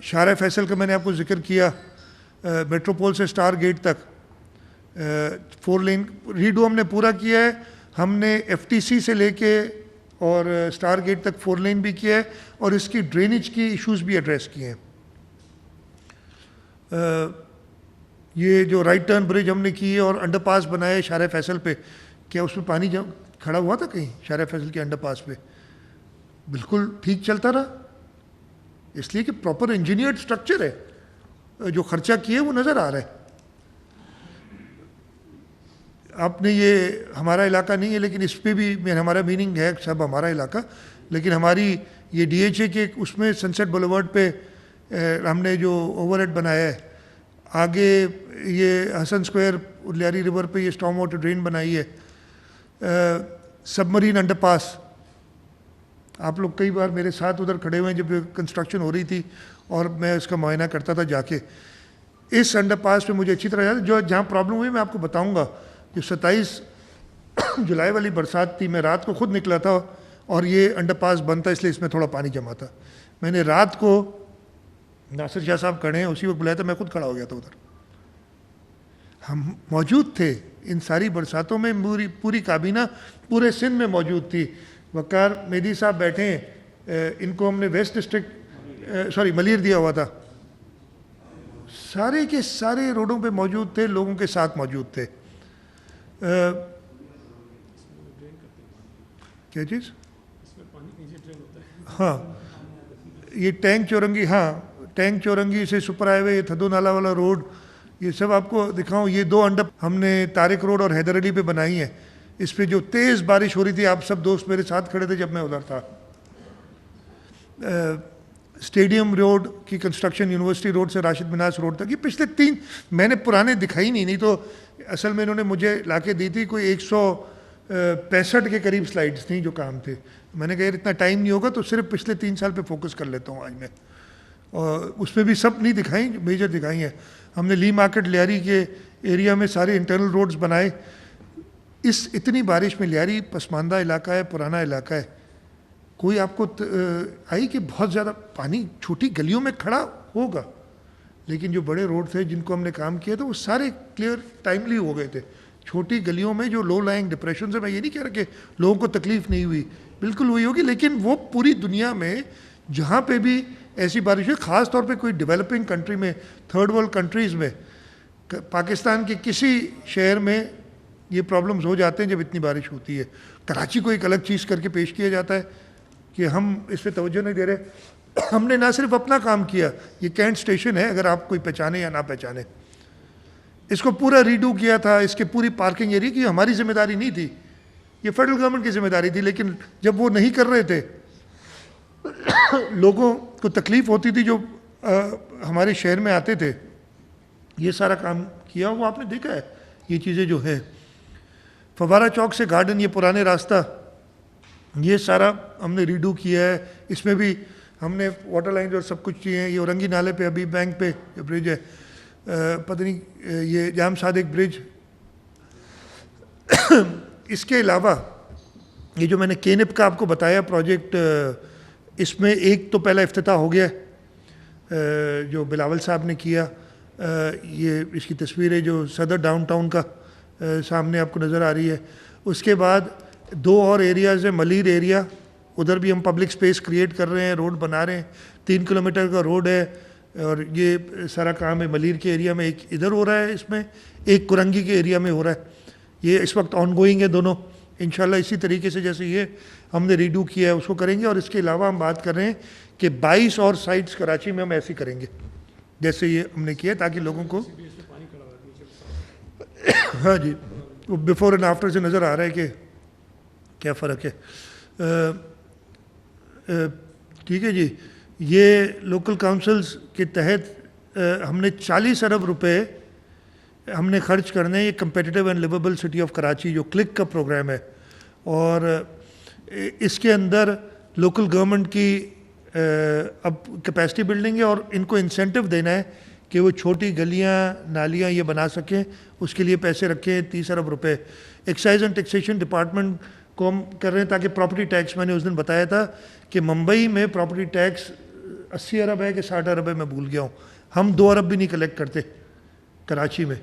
شارع فیصل کا میں نے آپ کو ذکر کیا, میٹروپول سے اسٹار گیٹ تک 4 لین ریڈو ہم نے پورا کیا ہے. ہم نے ایف ٹی سی سے لے کے اور اسٹار گیٹ تک 4 لین بھی کیا ہے, اور اس کی ڈرینیج کی ایشوز بھی ایڈریس کیے ہیں. یہ جو رائٹ ٹرن برج ہم نے کی ہے اور انڈر پاس بنائے شارع فیصل پہ, کیا اس میں پانی کھڑا ہوا تھا کہیں شارع فیصل کے انڈر پاس پہ؟ بالکل ٹھیک چلتا رہا, اس لیے کہ پراپر انجینئرڈ اسٹرکچر ہے. جو خرچہ کیے وہ نظر آ رہا ہے. آپ نے, یہ ہمارا علاقہ نہیں ہے لیکن اس پہ بھی ہمارا میننگ ہے سب ہمارا علاقہ, لیکن ہماری یہ ڈی ایچ اے کے اس میں سنسیٹ بولیورڈ پہ ہم نے جو اوور ہیڈ بنایا ہے, آگے یہ حسن اسکوائر لیاری ریور پہ یہ اسٹارم واٹر ڈرین بنائی ہے. سب مرین انڈر پاس, آپ لوگ کئی بار میرے ساتھ ادھر کھڑے ہوئے ہیں جب کنسٹرکشن ہو رہی تھی, اور میں اس کا معائنہ کرتا تھا جا کے. اس انڈر پاس پہ مجھے اچھی طرح یاد ہے, جو جہاں پرابلم ہوئی میں آپ کو بتاؤں گا. جو 27 جولائی والی برسات تھی, میں رات کو خود نکلا تھا, اور یہ انڈر پاس بند تھا, اس لیے اس میں تھوڑا پانی جمع تھا. میں نے رات کو, ناصر شاہ صاحب کھڑے ہیں, اسی وقت بلایا تھا, میں خود کھڑا ہو گیا تھا ادھر. ہم موجود تھے ان ساری برساتوں میں، پوری کابینہ پورے سندھ میں موجود تھی. وقار میدی صاحب بیٹھے ہیں، ان کو ہم نے ویسٹ ڈسٹرکٹ ملیر دیا ہوا تھا. سارے کے سارے روڈوں پہ موجود تھے، لوگوں کے ساتھ موجود تھے. کیا چیز؟ ہاں یہ ٹینک چورنگی، ہاں ٹینک چورنگی سے سپر ہائی وے، تھدو نالا والا روڈ، یہ سب آپ کو دکھاؤں. یہ 2 انڈپ ہم نے طارق روڈ اور حیدر علی پہ بنائی ہیں. اس پہ جو تیز بارش ہو رہی تھی، آپ سب دوست میرے ساتھ کھڑے تھے جب میں ادھر تھا. اسٹیڈیم روڈ کی کنسٹرکشن یونیورسٹی روڈ سے راشد مناس روڈ تک، یہ پچھلے 3 میں نے پرانے دکھائی نہیں تو اصل میں انہوں نے مجھے لا کے دی تھی. کوئی 165 کے قریب سلائڈس تھیں جو کام تھے. میں نے کہا یار اتنا ٹائم نہیں ہوگا تو صرف پچھلے 3 سال پہ فوکس کر لیتا ہوں آج میں. اور اس میں بھی سب نہیں دکھائیں، میجر دکھائی ہیں. ہم نے لی مارکیٹ لیاری کے ایریا میں سارے انٹرنل روڈز بنائے. اس اتنی بارش میں لیاری پسماندہ علاقہ ہے، پرانا علاقہ ہے. کوئی آپ کو آئی کہ بہت زیادہ پانی چھوٹی گلیوں میں کھڑا ہوگا، لیکن جو بڑے روڈ تھے جن کو ہم نے کام کیا تھا وہ سارے کلیئر ٹائملی ہو گئے تھے. چھوٹی گلیوں میں جو لو لائنگ ڈپریشن سے، میں یہ نہیں کہہ رہا کہ لوگوں کو تکلیف نہیں ہوئی، بالکل ہوئی ہوگی، لیکن وہ پوری دنیا میں جہاں پہ بھی ایسی بارش ہوئی، خاص طور پہ کوئی ڈیولپنگ کنٹری میں، تھرڈ ورلڈ کنٹریز میں، پاکستان کے کسی شہر میں یہ پرابلمز ہو جاتے ہیں جب اتنی بارش ہوتی ہے. کراچی کو ایک الگ چیز کر کے پیش کیا جاتا ہے کہ ہم اس پہ توجہ نہیں دے رہے. ہم نے نہ صرف اپنا کام کیا، یہ کینٹ اسٹیشن ہے، اگر آپ کوئی پہچانے یا نہ پہچانے، اس کو پورا ریڈو کیا تھا. اس کے پوری پارکنگ ایریا کی ہماری ذمہ داری نہیں تھی، یہ فیڈرل گورنمنٹ کی ذمہ داری تھی. لیکن جب وہ نہیں کر رہے تھے، لوگوں کو تکلیف ہوتی تھی جو ہمارے شہر میں آتے تھے. یہ سارا کام کیا، وہ آپ نے دیکھا ہے یہ چیزیں جو ہے. فوارہ چوک سے گارڈن، یہ پرانے راستہ، یہ سارا ہم نے ریڈو کیا ہے. اس میں بھی ہم نے واٹر لائن اور سب کچھ کیے ہیں. یہ اورنگی نالے پہ ابھی بینک پہ جو برج ہے، پتہ نہیں یہ جام صادق برج. اس کے علاوہ یہ جو میں نے کینپ کا آپ کو بتایا پروجیکٹ، اس میں ایک تو پہلا افتتاح ہو گیا جو بلاول صاحب نے کیا. یہ اس کی تصویر ہے جو صدر ڈاؤن ٹاؤن کا سامنے آپ کو نظر آ رہی ہے. اس کے بعد 2 اور ایریاز ہیں. ملیر ایریا، ادھر بھی ہم پبلک سپیس کریٹ کر رہے ہیں، روڈ بنا رہے ہیں. 3 کلومیٹر کا روڈ ہے اور یہ سارا کام ہے. ملیر کے ایریا میں ایک ادھر ہو رہا ہے، اس میں ایک کرنگی کے ایریا میں ہو رہا ہے. یہ اس وقت آن گوئنگ ہے دونوں. انشاءاللہ اسی طریقے سے جیسے یہ ہم نے ریڈو کیا ہے اس کو کریں گے. اور اس کے علاوہ ہم بات کر رہے ہیں کہ 22 اور سائٹس کراچی میں ہم ایسی کریں گے جیسے یہ ہم نے کیا، تاکہ لوگوں کو ہاں جی وہ بیفور اینڈ آفٹر سے نظر آ رہا ہے کہ کیا فرق ہے. ٹھیک ہے جی. یہ لوکل کاؤنسلز کے تحت ہم نے 40 ارب روپے ہم نے خرچ کرنے. یہ competitive and livable city of Karachi جو کلک کا پروگرام ہے، اور اس کے اندر لوکل گورنمنٹ کی اب کیپیسٹی بلڈنگ ہے اور ان کو انسینٹو دینا ہے کہ وہ چھوٹی گلیاں نالیاں یہ بنا سکیں. اس کے لیے پیسے رکھیں 30 ارب روپے. ایکسائز اینڈ ٹیکسیشن ڈپارٹمنٹ کو ہم کر رہے ہیں تاکہ پراپرٹی ٹیکس، میں نے اس دن بتایا تھا کہ ممبئی میں پراپرٹی ٹیکس 80 ارب ہے کہ 60 ارب ہے، میں بھول گیا ہوں. ہم 2 ارب بھی نہیں کلیکٹ کرتے کراچی میں،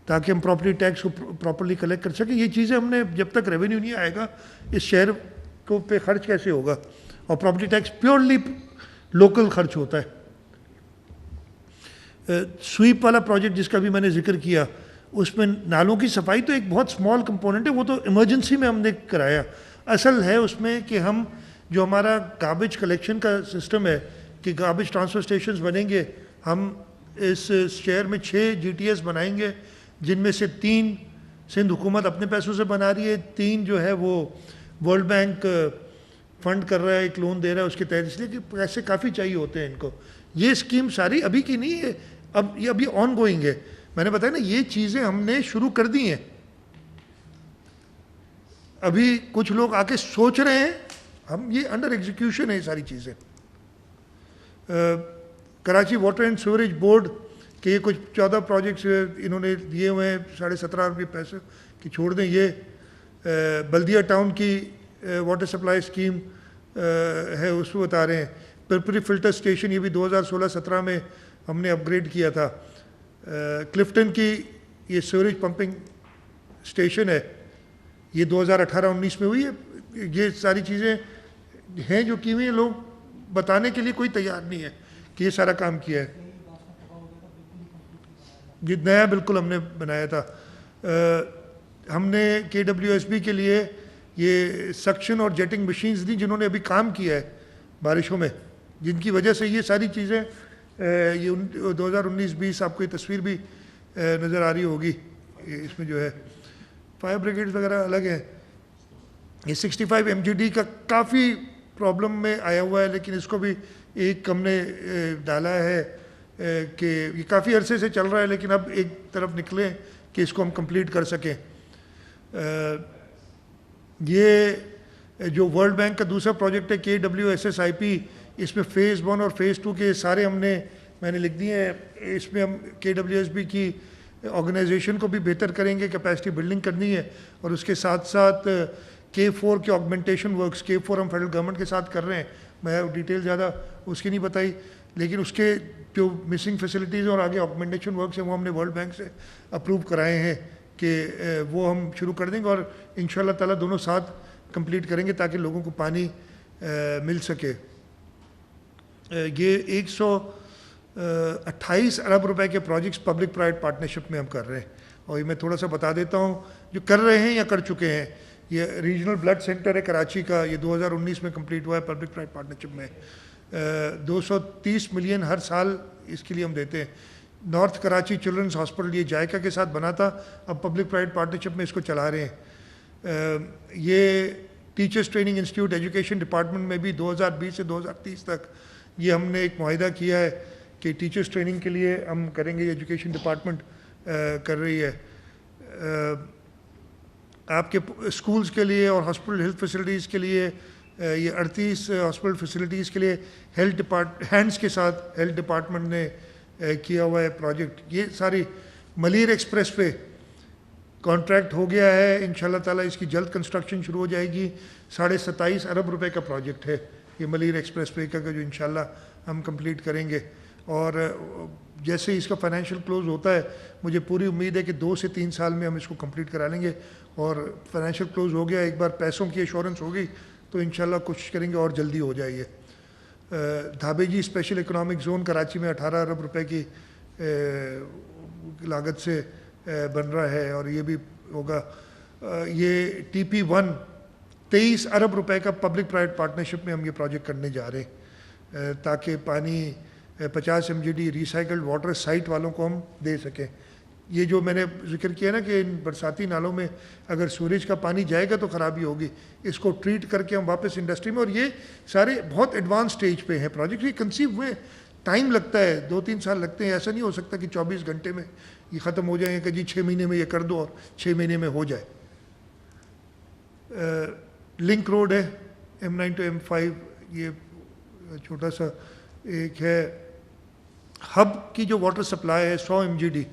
تاکہ ہم پراپرٹی ٹیکس کو پراپرلی کلیکٹ کر سکیں. یہ چیزیں ہم نے، جب تک ریونیو نہیں آئے گا اس شہر کو پہ خرچ کیسے ہوگا. اور پراپرٹی ٹیکس پیورلی لوکل خرچ ہوتا ہے. سویپ والا پروجیکٹ جس کا بھی میں نے ذکر کیا، اس میں نالوں کی صفائی تو ایک بہت سمال کمپوننٹ ہے، وہ تو ایمرجنسی میں ہم نے کرایا. اصل ہے اس میں کہ ہم جو ہمارا گاربیج کلیکشن کا سسٹم ہے کہ گاربیج ٹرانسفر اسٹیشنز بنیں گے. ہم اس شہر میں 6 GTS بنائیں گے، جن میں سے 3 سندھ حکومت اپنے پیسوں سے بنا رہی ہے، 3 جو ہے وہ ورلڈ بینک فنڈ کر رہا ہے، ایک لون دے رہا ہے اس کے تحت، اس لیے کہ پیسے کافی چاہیے ہوتے ہیں ان کو. یہ اسکیم ساری ابھی کی نہیں ہے، اب یہ ابھی آن گوئنگ ہے. میں نے بتایا نا یہ چیزیں ہم نے شروع کر دی ہیں. ابھی کچھ لوگ آ کے سوچ رہے ہیں، ہم یہ انڈر ایگزیکیوشن ہے یہ ساری چیزیں. Karachi water and sewerage board کے یہ کچھ 14 پروجیکٹس انہوں نے دیے ہوئے ہیں، 17.5 ارب پیسے کہ چھوڑ دیں. یہ بلدیہ ٹاؤن کی واٹر سپلائی اسکیم ہے، اس کو بتا رہے ہیں. پرپری فلٹر اسٹیشن یہ بھی 2016-17 میں ہم نے اپ گریڈ کیا تھا. کلفٹن کی یہ سیوریج پمپنگ اسٹیشن ہے، یہ 2018-19 میں ہوئی ہے. یہ ساری چیزیں ہیں جو کی ہوئی ہیں، لوگ بتانے کے لیے کوئی تیار نہیں ہے کہ یہ سارا کام کیا ہے. یہ نیا بالکل ہم نے بنایا تھا. ہم نے KWSB کے لیے یہ سکشن اور جیٹنگ مشینز دی جنہوں نے ابھی کام کیا ہے بارشوں میں، جن کی وجہ سے یہ ساری چیزیں یہ 2019-20 آپ کو یہ تصویر بھی نظر آ رہی ہوگی. اس میں جو ہے فائر بریگیڈ وغیرہ الگ ہیں. یہ 65 MGD کا کافی پرابلم میں آیا ہوا ہے، لیکن اس کو بھی ایک ہم نے ڈالا ہے کہ یہ کافی عرصے سے چل رہا ہے، لیکن اب ایک طرف نکلیں کہ اس کو ہم کمپلیٹ کر سکیں. یہ جو ورلڈ بینک کا دوسرا پروجیکٹ ہے KWSSIP، اس میں فیز 1 اور فیز 2 کے سارے میں نے لکھ دیے ہیں. اس میں ہم KWSB کی آرگنائزیشن کو بھی بہتر کریں گے، کیپیسٹی بلڈنگ کرنی ہے، اور اس کے ساتھ ساتھ K4 کے آگمنٹیشن ورکس، K4 ہم فیڈرل گورنمنٹ کے ساتھ کر رہے ہیں. میں ڈیٹیل زیادہ اس کی نہیں بتائی، لیکن اس کے جو مسنگ فیسلٹیز اور آگے آگمنٹیشن ورکس ہیں وہ ہم نے ورلڈ بینک سے اپروو کرائے ہیں کہ وہ ہم شروع کر دیں گے، اور انشاءاللہ تعالیٰ دونوں ساتھ کمپلیٹ کریں گے تاکہ لوگوں کو پانی مل سکے. یہ 128 ارب روپے کے پروجیکٹس پبلک پرائیویٹ پارٹنرشپ میں ہم کر رہے ہیں. اور یہ میں تھوڑا سا بتا دیتا ہوں جو کر رہے ہیں یا کر چکے ہیں. یہ ریجنل بلڈ سینٹر ہے کراچی کا، یہ 2019 میں کمپلیٹ ہوا ہے پبلک پرائیویٹ پارٹنرشپ میں. 230 ملین ہر سال اس کے لیے ہم دیتے ہیں. نارتھ کراچی چلڈرنس ہاسپٹل یہ جائکا کے ساتھ بنا تھا، اب پبلک پرائیویٹ پارٹنرشپ میں اس کو چلا رہے ہیں. یہ teachers training institute education department میں بھی 2020 سے 2030 تک یہ ہم نے ایک معاہدہ کیا ہے کہ ٹیچرس ٹریننگ کے لیے ہم کریں گے. ایجوکیشن ڈپارٹمنٹ کر رہی ہے. آپ کے اسکولز کے لیے اور ہاسپٹل ہیلتھ فیسلٹیز کے لیے یہ 38 ہاسپٹل فیسلٹیز کے لیے ہینڈس کے ساتھ ہیلتھ ڈپارٹمنٹ نے کیا ہوا ہے پروجیکٹ. یہ ساری ملیر ایکسپریس پہ کانٹریکٹ ہو گیا ہے، انشاءاللہ تعالیٰ اس کی جلد کنسٹرکشن شروع ہو جائے گی. 27.5 ارب روپے کا پروجیکٹ ہے یہ ملیر ایکسپریس وے کا، جو انشاءاللہ ہم کمپلیٹ کریں گے. اور جیسے اس کا فائنینشیل کلوز ہوتا ہے مجھے پوری امید ہے کہ 2 سے 3 سال میں ہم اس کو کمپلیٹ کرا لیں گے. اور فائنینشیل کلوز ہو گیا، ایک بار پیسوں کی ایشورنس ہوگی تو انشاءاللہ کوشش کریں گے اور جلدی ہو جائے گی. دھابے جی اسپیشل اکنامک زون کراچی میں 18 ارب روپے کی لاگت سے بن رہا ہے، اور یہ بھی ہوگا. یہ TP1 23 ارب روپے کا پبلک پرائیویٹ پارٹنرشپ میں ہم یہ پروجیکٹ کرنے جا رہے ہیں تاکہ پانی 50 MGD ریسائیکلڈ واٹر سائٹ والوں کو ہم دے سکیں. یہ جو میں نے ذکر کیا نا کہ ان برساتی نالوں میں اگر سوریج کا پانی جائے گا تو خرابی ہوگی، اس کو ٹریٹ کر کے ہم واپس انڈسٹری میں، اور یہ سارے بہت ایڈوانس سٹیج پہ ہیں پروجیکٹ. یہ کنسیو ہوئے ٹائم لگتا ہے، 2-3 سال لگتے ہیں. ایسا نہیں ہو سکتا کہ 24 گھنٹے میں یہ ختم ہو جائیں کہ جی 6 مہینے میں یہ کر دو اور 6 مہینے میں ہو جائے. لنک روڈ ہے M9 to M5، یہ چھوٹا سا ایک ہے. ہب کی جو واٹر سپلائی ہے 100 MGD،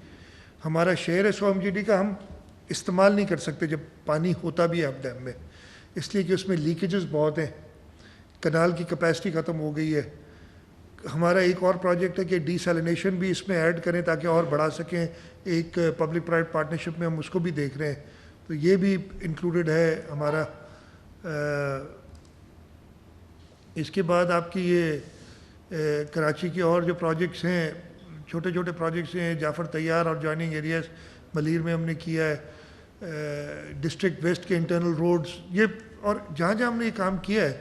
ہمارا شہر ہے 100 MGD کا، ہم استعمال نہیں کر سکتے جب پانی ہوتا بھی ہے ہب ڈیم میں، اس لیے کہ اس میں لیکیجز بہت ہیں، کنال کی کیپیسٹی ختم ہو گئی ہے. ہمارا ایک اور پروجیکٹ ہے کہ ڈی سیلینیشن بھی اس میں ایڈ کریں تاکہ اور بڑھا سکیں. ایک پبلک پرائیویٹ پارٹنرشپ میں ہم اس کو بھی دیکھ رہے ہیں، تو یہ بھی انکلوڈڈ ہے ہمارا. اس کے بعد آپ کی یہ کراچی کے اور جو پروجیکٹس ہیں، چھوٹے چھوٹے پروجیکٹس ہیں، جعفر طیار اور جوائننگ ایریاز ملیر میں ہم نے کیا ہے. ڈسٹرکٹ ویسٹ کے انٹرنل روڈز، یہ اور جہاں جہاں ہم نے یہ کام کیا ہے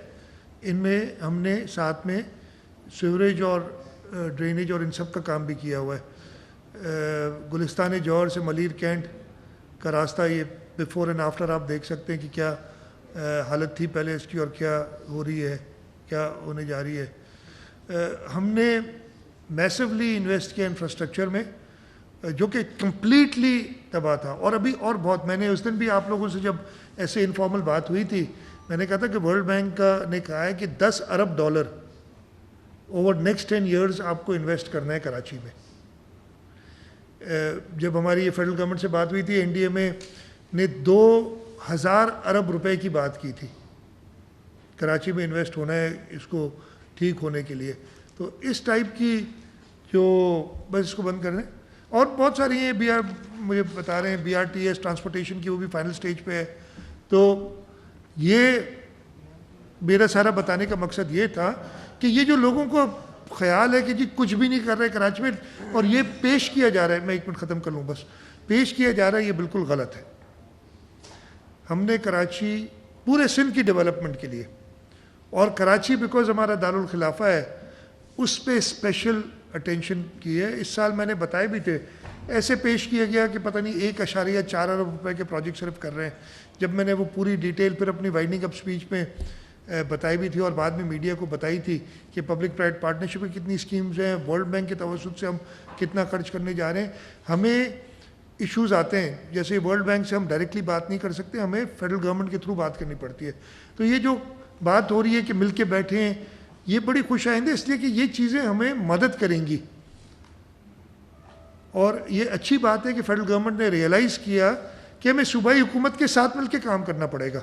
ان میں ہم نے ساتھ میں سیوریج اور ڈرینیج اور ان سب کا کام بھی کیا ہوا ہے. گلستان جوہر سے ملیر کینٹ کا راستہ، یہ بیفور اینڈ آفٹر آپ دیکھ سکتے ہیں کہ کیا حالت تھی پہلے اس کی اور کیا ہو رہی ہے، کیا ہونے جا رہی ہے. ہم نے میسولی انویسٹ کیا انفراسٹرکچر میں جو کہ کمپلیٹلی تباہ تھا. اور ابھی اور بہت، میں نے اس دن بھی آپ لوگوں سے جب ایسے انفارمل بات ہوئی تھی میں نے کہا تھا کہ ورلڈ بینک نے کہا ہے کہ $10 ارب اوور نیکسٹ 10 ایئرز آپ کو انویسٹ کرنا ہے کراچی میں. جب ہماری یہ فیڈرل گورنمنٹ سے بات ہوئی تھی NDMA نے 2000 ارب روپے کی بات کی تھی کراچی میں انویسٹ ہونا ہے اس کو ٹھیک ہونے کے لیے. تو اس ٹائپ کی جو، بس اس کو بند کر دیں. اور بہت ساری ہیں مجھے بتا رہے ہیں BRTS ٹرانسپورٹیشن کی، وہ بھی فائنل سٹیج پہ ہے. تو یہ میرا سارا بتانے کا مقصد یہ تھا کہ یہ جو لوگوں کو خیال ہے کہ جی کچھ بھی نہیں کر رہے کراچی میں، اور یہ پیش کیا جا رہا ہے، میں 1 منٹ ختم کر لوں بس، پیش کیا جا رہا ہے، یہ بالکل غلط ہے. ہم نے کراچی پورے سندھ کی ڈیولپمنٹ کے لیے، اور کراچی بیکاز ہمارا دارالخلافہ ہے، اس پہ اسپیشل اٹینشن کی ہے. اس سال میں نے بتائے بھی تھے، ایسے پیش کیا گیا کہ پتہ نہیں 1.4 ارب روپے کے پروجیکٹ صرف کر رہے ہیں. جب میں نے وہ پوری ڈیٹیل پھر اپنی وائنڈنگ اپ اسپیچ میں بتائی بھی تھی اور بعد میں میڈیا کو بتائی تھی کہ پبلک پرائیویٹ پارٹنرشپ کی کتنی اسکیمز ہیں، ورلڈ بینک کے توسط سے ہم کتنا خرچ کرنے جا رہے ہیں. ہمیں ایشوز آتے ہیں، جیسے ورلڈ بینک سے ہم ڈائریکٹلی بات نہیں کر سکتے، ہمیں فیڈرل گورنمنٹ کے تھرو بات کرنی پڑتی ہے. تو یہ جو بات ہو رہی ہے کہ مل کے بیٹھے ہیں، یہ بڑی خوش آئندہ، اس لیے کہ یہ چیزیں ہمیں مدد کریں گی. اور یہ اچھی بات ہے کہ فیڈرل گورنمنٹ نے ریئلائز کیا کہ ہمیں صوبائی حکومت کے ساتھ مل کے کام کرنا پڑے گا.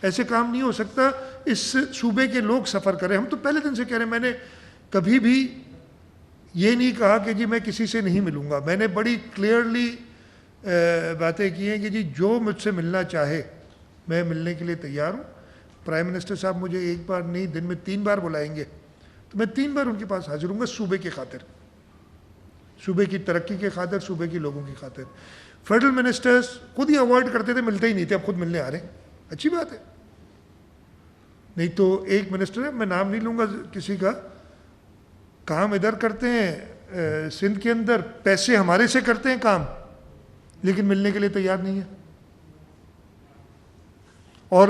ایسے کام نہیں ہو سکتا اس صوبے کے لوگ سفر کریں. ہم تو پہلے دن سے کہہ رہے ہیں، میں نے کبھی بھی یہ نہیں کہا کہ جی میں کسی سے نہیں ملوں گا. میں نے بڑی کلیئرلی باتیں کی ہیں کہ جی جو مجھ سے ملنا چاہے میں ملنے کے لیے تیار ہوں. پرائم منسٹر صاحب مجھے 1 بار نہیں، دن میں 3 بار بلائیں گے تو میں 3 بار ان کے پاس حاضر ہوں گا، صوبے کی خاطر، صوبے کی ترقی کے خاطر، صوبے کے لوگوں کی خاطر. فیڈرل منسٹرز خود ہی اوائڈ کرتے تھے، ملتے ہی نہیں تھے، اب خود ملنے آ رہے ہیں. اچھی بات ہے. نہیں تو ایک منسٹر ہے، میں نام نہیں لوں گا کسی کا، کام ادھر کرتے ہیں سندھ کے اندر، پیسے ہمارے سے کرتے ہیں کام، لیکن ملنے کے لیے تیار نہیں ہے. اور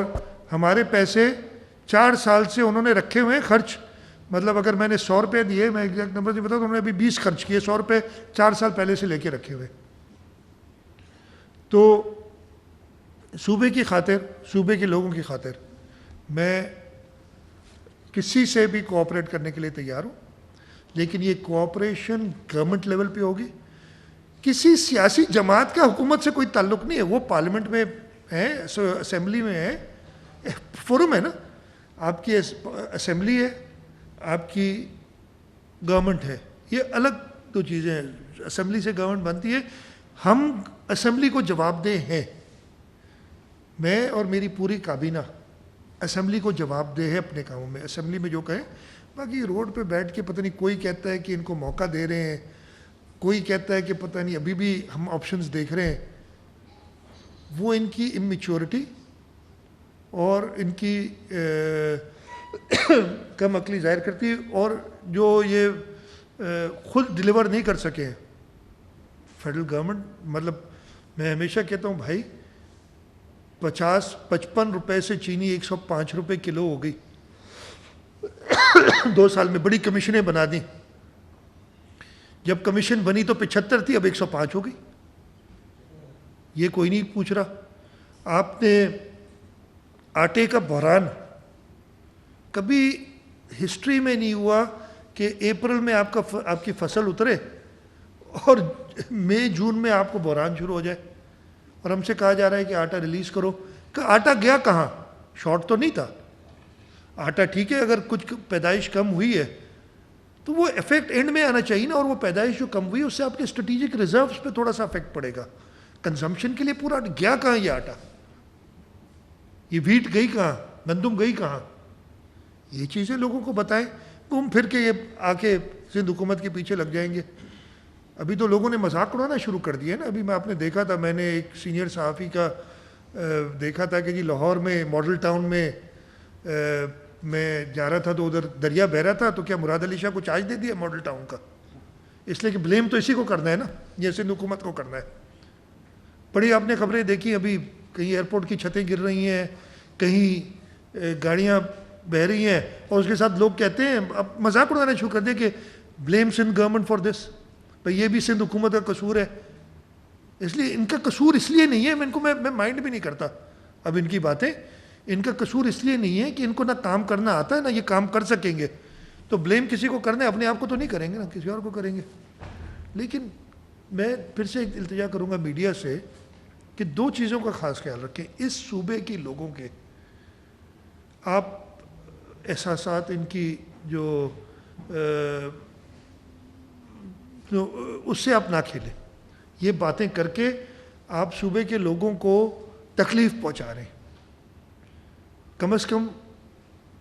ہمارے پیسے 4 سال سے انہوں نے رکھے ہوئے ہیں خرچ، مطلب اگر میں نے 100 روپے دیے، میں ایگزیکٹ نمبر نہیں بتا، تو انہوں نے ابھی 20 خرچ کیے. 100 روپے 4 سال پہلے سے لے کے رکھے ہوئے. تو صوبے کی خاطر، صوبے کے لوگوں کی خاطر میں کسی سے بھی کوآپریٹ کرنے کے لیے تیار ہوں، لیکن یہ کوآپریشن گورنمنٹ لیول پہ ہوگی. کسی سیاسی جماعت کا حکومت سے کوئی تعلق نہیں ہے. وہ پارلیمنٹ میں ہے، اسمبلی میں ہے، فورم ہے نا، آپ کی اسمبلی ہے، آپ کی گورنمنٹ ہے، یہ الگ 2 چیزیں ہیں. اسمبلی سے گورنمنٹ بنتی ہے، ہم اسمبلی کو جواب دہ ہیں. میں اور میری پوری کابینہ اسمبلی کو جواب دہ ہے اپنے کاموں میں. اسمبلی میں جو کہیں، باقی روڈ پہ بیٹھ کے پتہ نہیں، کوئی کہتا ہے کہ ان کو موقع دے رہے ہیں، کوئی کہتا ہے کہ پتہ نہیں ابھی بھی ہم آپشنز دیکھ رہے ہیں. وہ ان کی اممیچورٹی اور ان کی کم عقلی ظاہر کرتی ہے، اور جو یہ خود ڈیلیور نہیں کر سکے ہیں فیڈرل گورنمنٹ. مطلب میں ہمیشہ کہتا ہوں بھائی، 55 روپے سے چینی 105 روپے کلو ہو گئی 2 سال میں. بڑی کمیشنیں بنا دیں. جب کمیشن بنی تو 75 تھی، اب 105 ہو گئی. یہ کوئی نہیں پوچھ رہا. آپ نے آٹے کا بحران کبھی ہسٹری میں نہیں ہوا کہ اپریل میں آپ کی فصل اترے اور مئی جون میں آپ کو بحران شروع ہو جائے اور ہم سے کہا جا رہا ہے کہ آٹا ریلیز کرو. کہ آٹا گیا کہاں؟ شارٹ تو نہیں تھا آٹا. ٹھیک ہے، اگر کچھ پیدائش کم ہوئی ہے تو وہ افیکٹ اینڈ میں آنا چاہیے نا. اور وہ پیدائش جو کم ہوئی ہے اس سے آپ کے اسٹریٹجک ریزروز پہ تھوڑا سا افیکٹ پڑے گا. کنزمپشن کے لیے پورا گیا کہاں یہ آٹا؟ یہ ویٹ گئی کہاں؟ گندم گئی کہاں؟ یہ چیزیں لوگوں کو بتائیں. گھوم پھر کے یہ آ کے سندھ حکومت کے پیچھے لگ جائیں گے. ابھی تو لوگوں نے مذاق اڑانا شروع کر دیا ہے نا. ابھی میں آپ نے دیکھا تھا، میں نے ایک سینئر صحافی کا دیکھا تھا کہ جی لاہور میں ماڈل ٹاؤن میں میں جا رہا تھا تو ادھر دریا بہہ رہا تھا، تو کیا مراد علی شاہ کو چارج دے دیا ماڈل ٹاؤن کا؟ اس لیے کہ بلیم تو اسی کو کرنا ہے نا، یہ سندھ حکومت کو کرنا ہے. بڑی آپ نے خبریں دیکھی، ابھی کہیں ایئرپورٹ کی چھتیں گر رہی ہیں، کہیں گاڑیاں بہہ رہی ہیں، اور اس کے ساتھ لوگ کہتے ہیں، اب مذاق اڑانا شروع کر دیا کہ blame Sindh government for this. بھائی یہ بھی سندھ حکومت کا قصور ہے. اس لیے ان کا قصور اس لیے نہیں ہے، میں ان کو میں مائنڈ بھی نہیں کرتا اب ان کی باتیں. ان کا قصور اس لیے نہیں ہے کہ ان کو نہ کام کرنا آتا ہے نہ یہ کام کر سکیں گے. تو بلیم کسی کو کرنا ہے، اپنے آپ کو تو نہیں کریں گے نا، کسی اور کو کریں گے. لیکن میں پھر سے التجا کروں گا میڈیا سے کہ 2 چیزوں کا خاص خیال رکھیں. اس صوبے کے لوگوں کے آپ احساسات، ان کی جو تو اس سے آپ نہ کھیلیں. یہ باتیں کر کے آپ صوبے کے لوگوں کو تکلیف پہنچا رہے ہیں. کم از کم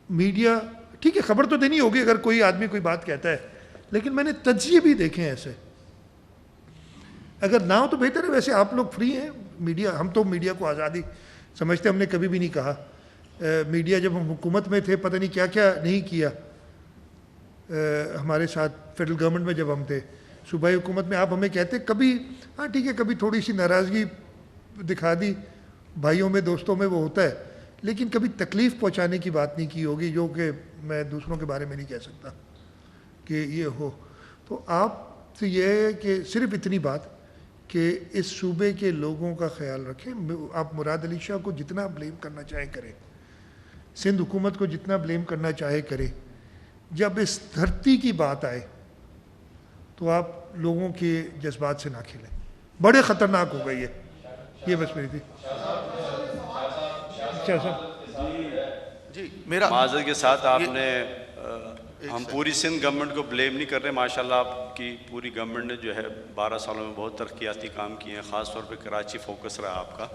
میڈیا ٹھیک ہے خبر تو دینی ہوگی اگر کوئی آدمی کوئی بات کہتا ہے, لیکن میں نے تجزیے بھی دیکھے ہیں ایسے. اگر نہ ہو تو بہتر ہے. ویسے آپ لوگ فری ہیں میڈیا, ہم تو میڈیا کو آزادی سمجھتے, ہم نے کبھی بھی نہیں کہا. میڈیا جب ہم حکومت میں تھے پتہ نہیں کیا کیا نہیں کیا ہمارے ساتھ. فیڈرل گورنمنٹ میں جب ہم تھے, صوبائی حکومت میں, آپ ہمیں کہتے کبھی ہاں ٹھیک ہے کبھی تھوڑی سی ناراضگی دکھا دی بھائیوں میں دوستوں میں, وہ ہوتا ہے, لیکن کبھی تکلیف پہنچانے کی بات نہیں کی ہوگی, جو کہ میں دوسروں کے بارے میں نہیں کہہ سکتا کہ یہ ہو. تو آپ سے یہ ہے کہ صرف اتنی بات کہ اس صوبے کے لوگوں کا خیال رکھیں. آپ مراد علی شاہ کو جتنا بلیم کرنا چاہیں کریں, سندھ حکومت کو جتنا بلیم کرنا چاہے کریں, جب اس دھرتی کی بات آئے تو آپ لوگوں کے جذبات سے نہ کھیلیں. بڑے خطرناک ہو گئی ہے یہ. بس میری تھی. جی میرا معذرت کے ساتھ آپ نے ہم پوری سندھ گورنمنٹ کو بلیم نہیں کر رہے. ماشاءاللہ آپ کی پوری گورنمنٹ نے جو ہے 12 سالوں میں بہت ترقیاتی کام کیے ہیں, خاص طور پہ کراچی فوکس رہا آپ کا.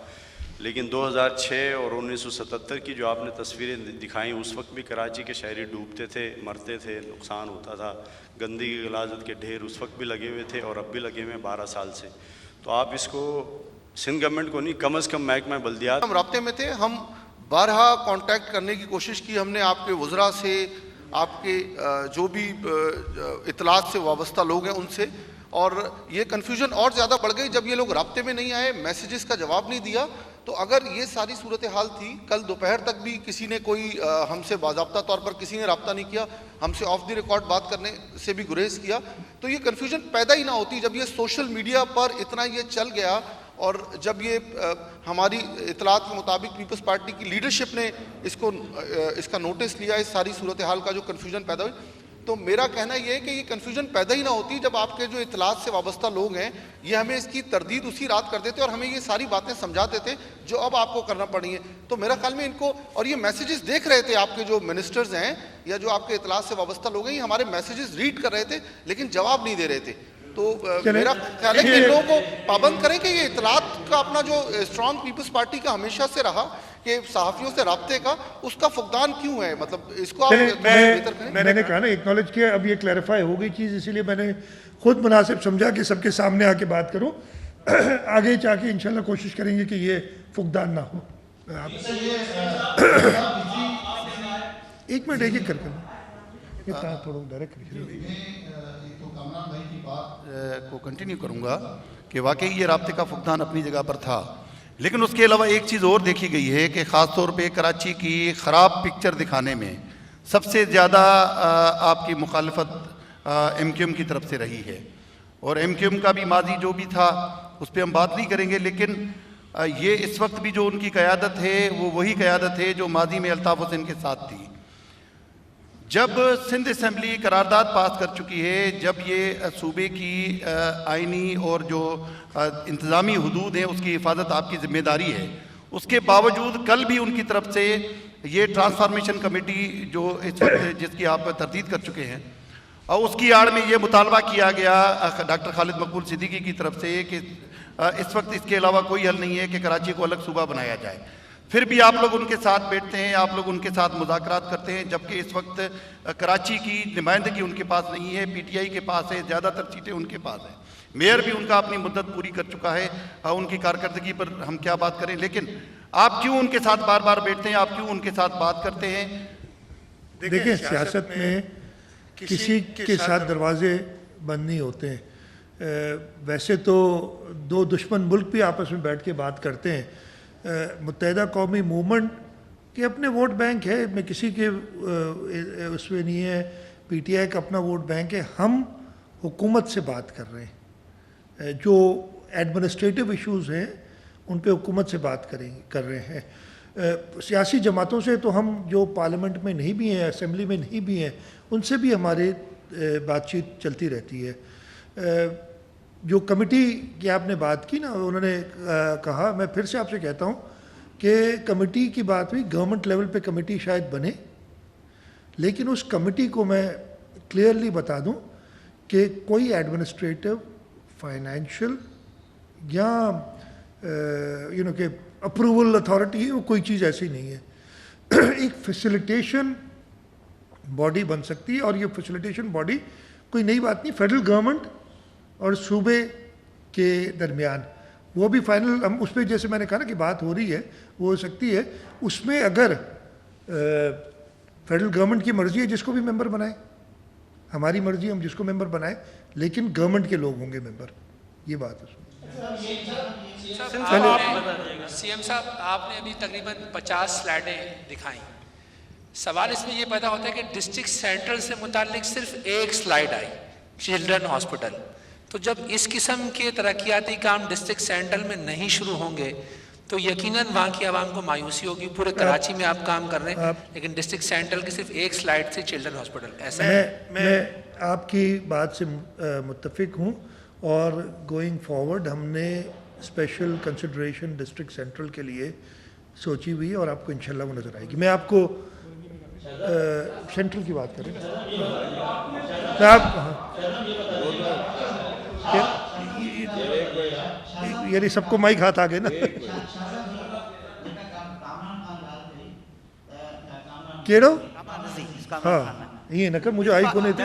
لیکن 2006 اور 1977 کی جو آپ نے تصویریں دکھائیں, اس وقت بھی کراچی کے شہری ڈوبتے تھے, مرتے تھے, نقصان ہوتا تھا, گندگی غلاظت کے ڈھیر اس وقت بھی لگے ہوئے تھے اور اب بھی لگے ہوئے ہیں 12 سال سے. تو آپ اس کو سندھ گورنمنٹ کو نہیں, کم از کم محکمہ بلدیات, ہم رابطے میں تھے, ہم بارہا کانٹیکٹ کرنے کی کوشش کی ہم نے آپ کے وزراء سے, آپ کے جو بھی اطلاعات سے وابستہ لوگ ہیں ان سے, اور یہ کنفیوژن اور زیادہ بڑھ گئی جب یہ لوگ رابطے میں نہیں آئے, میسیجز کا جواب نہیں دیا. تو اگر یہ ساری صورتحال تھی, کل دوپہر تک بھی کسی نے کوئی ہم سے باضابطہ طور پر کسی نے رابطہ نہیں کیا, ہم سے آف دی ریکارڈ بات کرنے سے بھی گریز کیا, تو یہ کنفیوژن پیدا ہی نہ ہوتی. جب یہ سوشل میڈیا پر اتنا یہ چل گیا اور جب یہ ہماری اطلاعات کے مطابق پیپلز پارٹی کی لیڈرشپ نے اس کا نوٹس لیا, اس ساری صورتحال کا جو کنفیوژن پیدا ہوئی, تو میرا کہنا یہ ہے کہ یہ کنفیوژن پیدا ہی نہ ہوتی جب آپ کے جو اطلاعات سے وابستہ لوگ ہیں یہ ہمیں اس کی تردید اسی رات کر دیتے اور ہمیں یہ ساری باتیں سمجھاتے تھے جو اب آپ کو کرنا پڑی ہیں. تو میرا خیال میں ان کو, اور یہ میسیجز دیکھ رہے تھے آپ کے جو منسٹرز ہیں یا جو آپ کے اطلاعات سے وابستہ لوگ ہیں, یہ ہمارے میسیجز ریڈ کر رہے تھے لیکن جواب نہیں دے رہے تھے. تو میرا خیال ہے کہ ان لوگوں کو پابند کریں کہ یہ اطلاعات کا اپنا جو اسٹرانگ پیپلز پارٹی کا ہمیشہ سے رہا کہ صحافیوں سے رابطے کا, اس کا فقدان کیوں ہے, مطلب اس کو آپ بہتر کریں. میں نے کہا نا ایکنالج کیا, اب یہ کلیریفائی ہو گئی چیز, اسی لیے میں نے خود مناسب سمجھا کہ سب کے سامنے آ کے بات کروں. آگے جا کے انشاءاللہ کوشش کریں گے کہ یہ فقدان نہ ہو. ایک منٹ ایک کر کامران بھائی کی بات کو کنٹینیو کروں گا کہ واقعی یہ رابطے کا فقدان اپنی جگہ پر تھا, لیکن اس کے علاوہ ایک چیز اور دیکھی گئی ہے کہ خاص طور پہ کراچی کی خراب پکچر دکھانے میں سب سے زیادہ آپ کی مخالفت ایم کیو ایم کی طرف سے رہی ہے. اور ایم کیو ایم کا بھی ماضی جو بھی تھا اس پہ ہم بات نہیں کریں گے, لیکن یہ اس وقت بھی جو ان کی قیادت ہے وہ وہی قیادت ہے جو ماضی میں الطاف حسین کے ساتھ تھی. جب سندھ اسمبلی قرارداد پاس کر چکی ہے, جب یہ صوبے کی آئینی اور جو انتظامی حدود ہیں اس کی حفاظت آپ کی ذمہ داری ہے, اس کے باوجود کل بھی ان کی طرف سے یہ ٹرانسفارمیشن کمیٹی جو اس وقت جس کی آپ تردید کر چکے ہیں, اور اس کی آڑ میں یہ مطالبہ کیا گیا ڈاکٹر خالد مقبول صدیقی کی طرف سے کہ اس وقت اس کے علاوہ کوئی حل نہیں ہے کہ کراچی کو الگ صوبہ بنایا جائے. پھر بھی آپ لوگ ان کے ساتھ بیٹھتے ہیں, آپ لوگ ان کے ساتھ مذاکرات کرتے ہیں, جبکہ اس وقت کراچی کی نمائندگی ان کے پاس نہیں ہے, پی ٹی آئی کے پاس ہے, زیادہ تر سیٹیں ان کے پاس ہیں. میئر بھی ان کا اپنی مدت پوری کر چکا ہے, ان کی کارکردگی پر ہم کیا بات کریں, لیکن آپ کیوں ان کے ساتھ بار بار بیٹھتے ہیں, آپ کیوں ان کے ساتھ بات کرتے ہیں. دیکھیں سیاست میں کسی کے ساتھ دروازے بند نہیں ہوتے ہیں. ویسے تو دو دشمن ملک بھی آپس میں بیٹھ کے بات کرتے ہیں. متحدہ قومی موومنٹ کے اپنے ووٹ بینک ہے, میں کسی کے اس میں نہیں ہے, پی ٹی آئی کا اپنا ووٹ بینک ہے. ہم حکومت سے بات کر رہے ہیں, جو ایڈمنسٹریٹو ایشوز ہیں ان پہ حکومت سے بات کر رہے ہیں. سیاسی جماعتوں سے تو ہم جو پارلیمنٹ میں نہیں بھی ہیں, اسمبلی میں نہیں بھی ہیں, ان سے بھی ہماری بات چیت چلتی رہتی ہے. جو کمیٹی کی آپ نے بات کی نا, انہوں نے کہا, میں پھر سے آپ سے کہتا ہوں کہ کمیٹی کی بات ہوئی, گورنمنٹ لیول پہ کمیٹی شاید بنے, لیکن اس کمیٹی کو میں کلیئرلی بتا دوں کہ کوئی ایڈمنسٹریٹو فائنینشیل یا کہ اپروول اتھارٹی وہ کوئی چیز ایسی نہیں ہے. ایک فیسیلیٹیشن باڈی بن سکتی ہے, اور یہ فیسیلیٹیشن باڈی کوئی نئی بات نہیں, فیڈرل گورنمنٹ اور صوبے کے درمیان, وہ بھی فائنل ہم اس پہ جیسے میں نے کہا نا کہ بات ہو رہی ہے, وہ ہو سکتی ہے. اس میں اگر فیڈرل گورنمنٹ کی مرضی ہے جس کو بھی ممبر بنائیں, ہماری مرضی ہم جس کو ممبر بنائیں, لیکن گورنمنٹ کے لوگ ہوں گے ممبر, یہ بات ہے. سی ایم صاحب آپ نے ابھی تقریباً 50 سلائڈیں دکھائیں. سوال اس میں یہ پیدا ہوتا ہے کہ ڈسٹرکٹ سینٹرل سے متعلق صرف ایک سلائڈ آئی, چلڈرن ہاسپٹل. تو جب اس قسم کے ترقیاتی کام ڈسٹرکٹ سینٹرل میں نہیں شروع ہوں گے تو یقیناً وہاں کی عوام کو مایوسی ہوگی. پورے کراچی میں آپ کام کر رہے ہیں لیکن ڈسٹرکٹ سینٹرل کی صرف ایک سلائڈ تھی چلڈرن ہاسپٹل. ایسا میں آپ کی بات سے متفق ہوں, اور گوئنگ فارورڈ ہم نے اسپیشل کنسیڈریشن ڈسٹرکٹ سینٹرل کے لیے سوچی ہوئی ہے, اور آپ کو انشاءاللہ وہ نظر آئے گی. میں آپ کو سینٹرل کی بات کریں یعنی سب کو مائک ہاتھ آ گئے نا. کیڑو ہاں یہ نہ کر مجھے آئی کو نہیں تھی.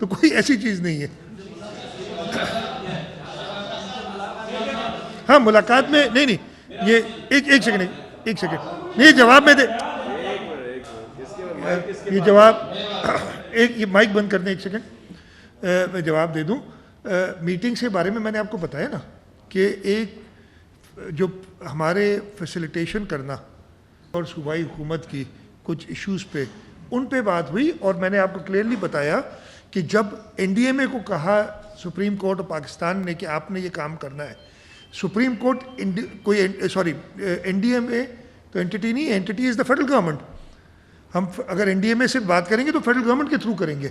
تو کوئی ایسی چیز نہیں ہے. ہاں ملاقات میں نہیں یہ ایک سیکنڈ نہیں جواب میں دے یہ جواب یہ مائک بند کر دیں ایک سیکنڈ میں جواب دے دوں. میٹنگ سے بارے میں نے آپ کو بتایا نا کہ ایک جو ہمارے فیسیلیٹیشن کرنا اور صوبائی حکومت کی کچھ ایشوز پہ ان پہ بات ہوئی اور میں نے آپ کو کلیئرلی بتایا کہ جب این ڈی ایم اے کو کہا سپریم کورٹ آف پاکستان نے کہ آپ نے یہ کام کرنا ہے, Supreme Court N D M A تو اینٹی نہیں, entity is the federal government. ہم اگر این ڈی ایم اے سے بات کریں گے تو فیڈرل گورنمنٹ کے تھرو کریں گے,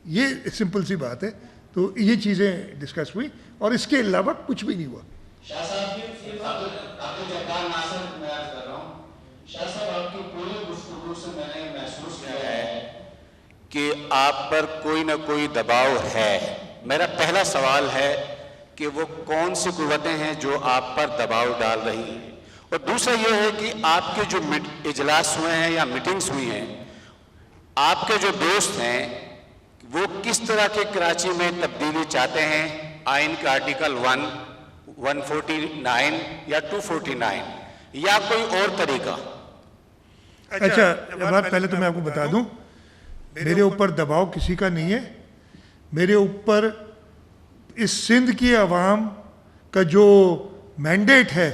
یہ سمپل سی بات ہے. تو یہ چیزیں ڈسکس ہوئی اور اس کے علاوہ کچھ بھی نہیں ہوا. شاہ صاحب آپ کی پوری گفتگو سے میں نے محسوس کیا ہے کہ آپ پر کوئی نہ کوئی دباؤ ہے. میرا پہلا سوال ہے کہ وہ کون سی قوتیں ہیں جو آپ پر دباؤ ڈال رہی ہیں, اور دوسرا یہ ہے کہ آپ کے جو اجلاس ہوئے ہیں یا میٹنگز ہوئی ہیں, آپ کے جو دوست ہیں وہ کس طرح کے کراچی میں تبدیلی چاہتے ہیں, آئین کا آرٹیکل 149 یا 249 یا کوئی اور طریقہ؟ اچھا بات پہلے تو میں آپ کو بتا دوں, میرے اوپر دباؤ کسی کا نہیں ہے. میرے اوپر اس سندھ کی عوام کا جو مینڈیٹ ہے,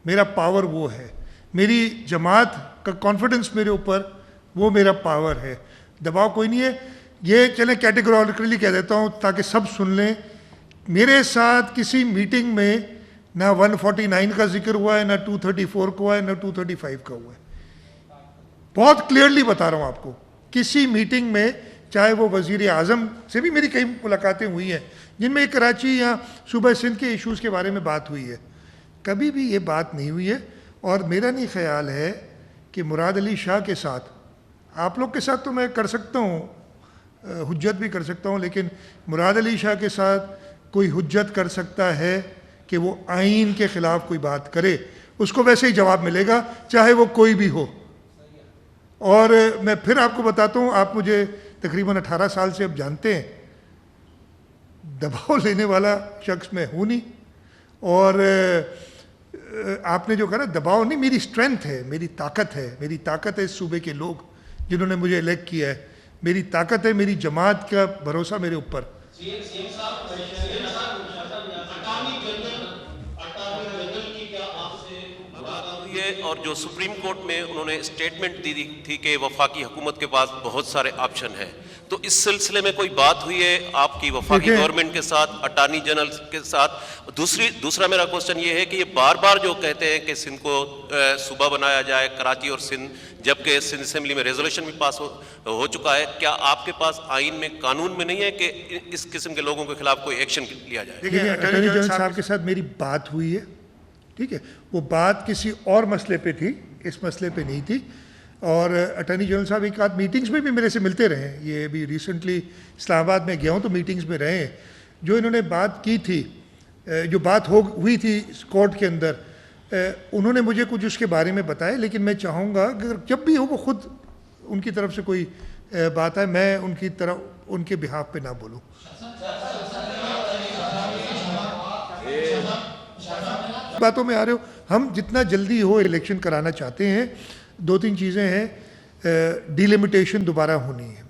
میرا پاور وہ ہے. میری جماعت کا کانفیڈنس میرے اوپر, وہ میرا پاور ہے. دباؤ کوئی نہیں ہے. یہ چلیں کیٹیگوریکلی کہہ دیتا ہوں تاکہ سب سن لیں, میرے ساتھ کسی میٹنگ میں نہ 149 کا ذکر ہوا ہے, نہ 234 کا ہوا ہے, نہ 235 کا ہوا ہے. بہت کلیئرلی بتا رہا ہوں آپ کو, کسی میٹنگ میں چاہے وہ وزیر اعظم سے بھی میری کئی ملاقاتیں ہوئی ہیں جن میں کراچی یا صوبہ سندھ کے ایشوز کے بارے میں بات ہوئی ہے, کبھی بھی یہ بات نہیں ہوئی ہے. اور میرا نہیں خیال ہے کہ مراد علی شاہ کے ساتھ, آپ لوگ کے ساتھ تو میں کر سکتا ہوں, حجت بھی کر سکتا ہوں, لیکن مراد علی شاہ کے ساتھ کوئی حجت کر سکتا ہے کہ وہ آئین کے خلاف کوئی بات کرے, اس کو ویسے ہی جواب ملے گا چاہے وہ کوئی بھی ہو. اور میں پھر آپ کو بتاتا ہوں, آپ مجھے تقریباً 18 سال سے اب جانتے ہیں, دباؤ لینے والا شخص میں ہوں نہیں. اور آپ نے جو کہا نا دباؤ نہیں, میری اسٹرینتھ ہے, میری طاقت ہے. میری طاقت ہے اس صوبے کے لوگ جنہوں نے مجھے الیکٹ کیا ہے, میری طاقت ہے میری جماعت کا بھروسہ میرے اوپر. اور جو سپریم کورٹ میں انہوں نے اسٹیٹمنٹ دی تھی کہ وفاقی حکومت کے پاس بہت سارے آپشن ہیں, تو اس سلسلے میں کوئی بات ہوئی ہے آپ کی وفاقی گورنمنٹ کے ساتھ, اٹارنی جنرل کے ساتھ؟ دوسرا میرا کوشچن یہ ہے کہ یہ بار بار جو کہتے ہیں کہ سندھ کو صوبہ بنایا جائے, کراچی اور سندھ, جبکہ سندھ اسمبلی میں ریزولوشن بھی پاس ہو چکا ہے, کیا آپ کے پاس آئین میں, قانون میں نہیں ہے کہ اس قسم کے لوگوں کے خلاف کوئی ایکشن لیا جائے؟ دیکھیے اٹارنی جنرل صاحب کے ساتھ میری بات ہوئی ہے, ٹھیک ہے, وہ بات کسی اور مسئلے پہ تھی, اس مسئلے پہ نہیں تھی. اور اٹارنی جنرل صاحب ایک آدھ میٹنگز میں بھی میرے سے ملتے رہے ہیں, یہ بھی ریسنٹلی اسلام آباد میں گیا ہوں تو میٹنگز میں رہے ہیں. جو انہوں نے بات کی تھی, جو بات ہوئی تھی کورٹ کے اندر, انہوں نے مجھے کچھ اس کے بارے میں بتایا, لیکن میں چاہوں گا کہ جب بھی ہو وہ خود ان کی طرف سے کوئی بات ہے, میں ان کی طرف ان کے بہاف پہ نہ بولوں. باتوں میں آ رہے ہو, ہم جتنا جلدی ہو الیکشن کرانا چاہتے ہیں. 2-3 چیزیں ہیں. ڈیلیمیٹیشن دوبارہ ہونی ہے.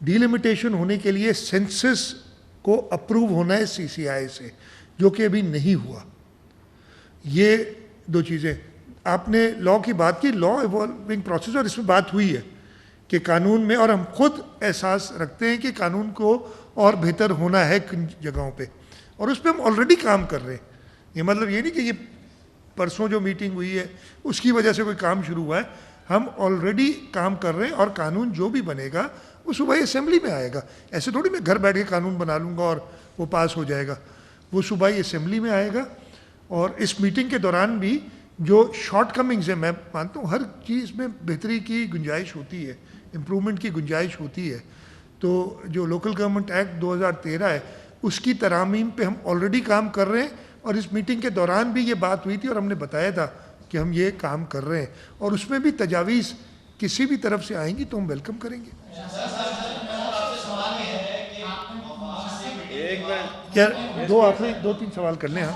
ڈیلیمیٹیشن ہونے کے لیے سینسس کو اپروو ہونا ہے سی سی آئی سے, جو کہ ابھی نہیں ہوا. یہ 2 چیزیں. آپ نے لاء کی بات کی, لاء ایوالونگ پروسیس, اور اس میں بات ہوئی ہے کہ قانون میں, اور ہم خود احساس رکھتے ہیں کہ قانون کو اور بہتر ہونا ہے کن جگہوں پہ, اور اس پہ ہم آلریڈی کام کر رہے ہیں. یہ مطلب یہ نہیں کہ یہ پرسوں جو میٹنگ ہوئی ہے اس کی وجہ سے کوئی کام شروع ہوا ہے. ہم آلریڈی کام کر رہے ہیں, اور قانون جو بھی بنے گا وہ صوبائی اسمبلی میں آئے گا. ایسے تھوڑی میں گھر بیٹھ کے قانون بنا لوں گا اور وہ پاس ہو جائے گا. وہ صوبائی اسمبلی میں آئے گا. اور اس میٹنگ کے دوران بھی جو شارٹ کمنگز ہیں, میں مانتا ہوں ہر چیز میں بہتری کی گنجائش ہوتی ہے, امپرومنٹ کی گنجائش ہوتی ہے. تو جو لوکل گورنمنٹ ایکٹ 2013 ہے اس کی ترامیم پہ ہم آلریڈی کام کر رہے ہیں, اور اس میٹنگ کے دوران بھی یہ بات ہوئی تھی اور ہم نے بتایا تھا کہ ہم یہ کام کر رہے ہیں, اور اس میں بھی تجاویز کسی بھی طرف سے آئیں گی تو ہم ویلکم کریں گے. کیا دو تین سوال کر لیں. ہاں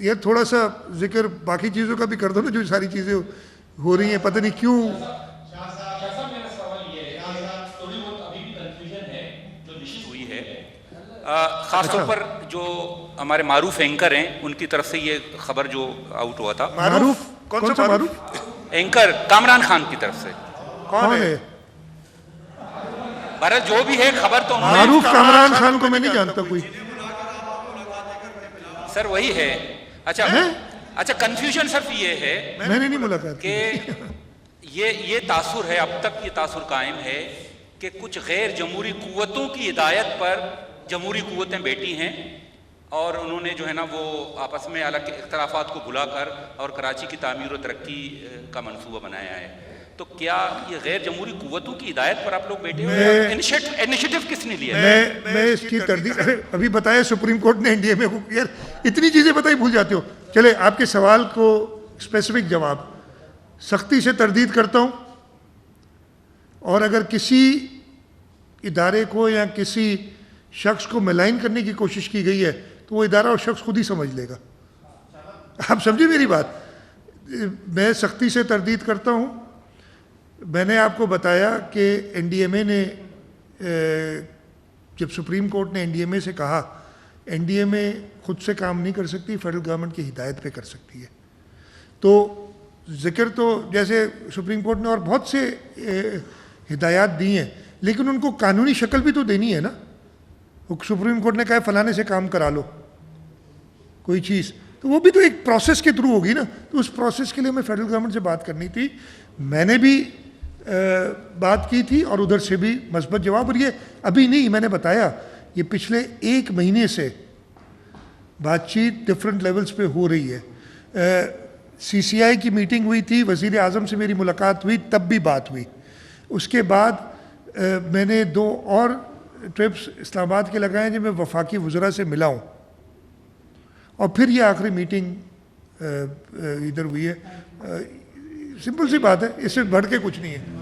یہ تھوڑا سا ذکر باقی چیزوں کا بھی کر دو نا، جو ساری چیزیں ہو رہی ہیں پتہ نہیں کیوں. خاص طور پر جو ہمارے معروف اینکر ہیں ان کی طرف سے یہ خبر جو آؤٹ ہوا تھا. معروف کون سا معروف اینکر کامران خان کی طرف سے. کون ہے بھارت جو بھی ہے خبر تو انہوں نے. معروف کامران خان کو میں نہیں جانتا کوئی. سر وہی ہے. اچھا کنفیوژن صرف یہ ہے میں نے نہیں ملاقات کہ یہ تاثر ہے، اب تک یہ تاثر قائم ہے کہ کچھ غیر جمہوری قوتوں کی ہدایت پر جمہوری قوتیں بیٹھی ہیں اور انہوں نے جو ہے نا وہ آپس میں الگ اختلافات کو بھلا کر اور کراچی کی تعمیر و ترقی کا منصوبہ بنایا ہے. تو کیا یہ غیر جمہوری قوتوں کی ہدایت پر آپ لوگ بیٹھے ہوئے؟ انیشیٹو کس نے لیا؟ میں اس کی تردید ابھی بتایا سپریم کورٹ نے NDA میں. یار اتنی چیزیں بتائی بھول جاتے ہو. چلے آپ کے سوال کو اسپیسیفک جواب. سختی سے تردید کرتا ہوں، اور اگر کسی ادارے کو یا کسی شخص کو ملائن کرنے کی کوشش کی گئی ہے تو وہ ادارہ اور شخص خود ہی سمجھ لے گا. آپ سمجھے میری بات؟ میں سختی سے تردید کرتا ہوں. میں نے آپ کو بتایا کہ NDMA نے جب سپریم کورٹ نے NDMA سے کہا NDMA خود سے کام نہیں کر سکتی، فیڈرل گورنمنٹ کی ہدایت پہ کر سکتی ہے. تو ذکر تو جیسے سپریم کورٹ نے اور بہت سے ہدایات دی ہیں، لیکن ان کو قانونی شکل بھی تو دینی ہے نا. سپریم کورٹ نے کہا فلانے سے کام کرا لو کوئی چیز، تو وہ بھی تو ایک پروسیس کے تھرو ہوگی نا. تو اس پروسیس کے لیے میں فیڈرل گورنمنٹ سے بات کرنی تھی. میں نے بھی بات کی تھی اور ادھر سے بھی مثبت جواب. اور یہ ابھی نہیں، میں نے بتایا یہ پچھلے 1 مہینے سے بات چیت ڈفرینٹ لیولز پہ ہو رہی ہے. CCI کی میٹنگ ہوئی تھی، وزیر اعظم سے میری ملاقات ہوئی، تب بھی بات ہوئی. اس کے بعد میں نے 2 اور ٹرپس اسلام آباد کے لگائے جب میں وفاقی وزراء سے ملا ہوں، اور پھر یہ آخری میٹنگ ادھر ہوئی ہے. سمپل سی بات ہے، اس سے بڑھ کے کچھ نہیں ہے.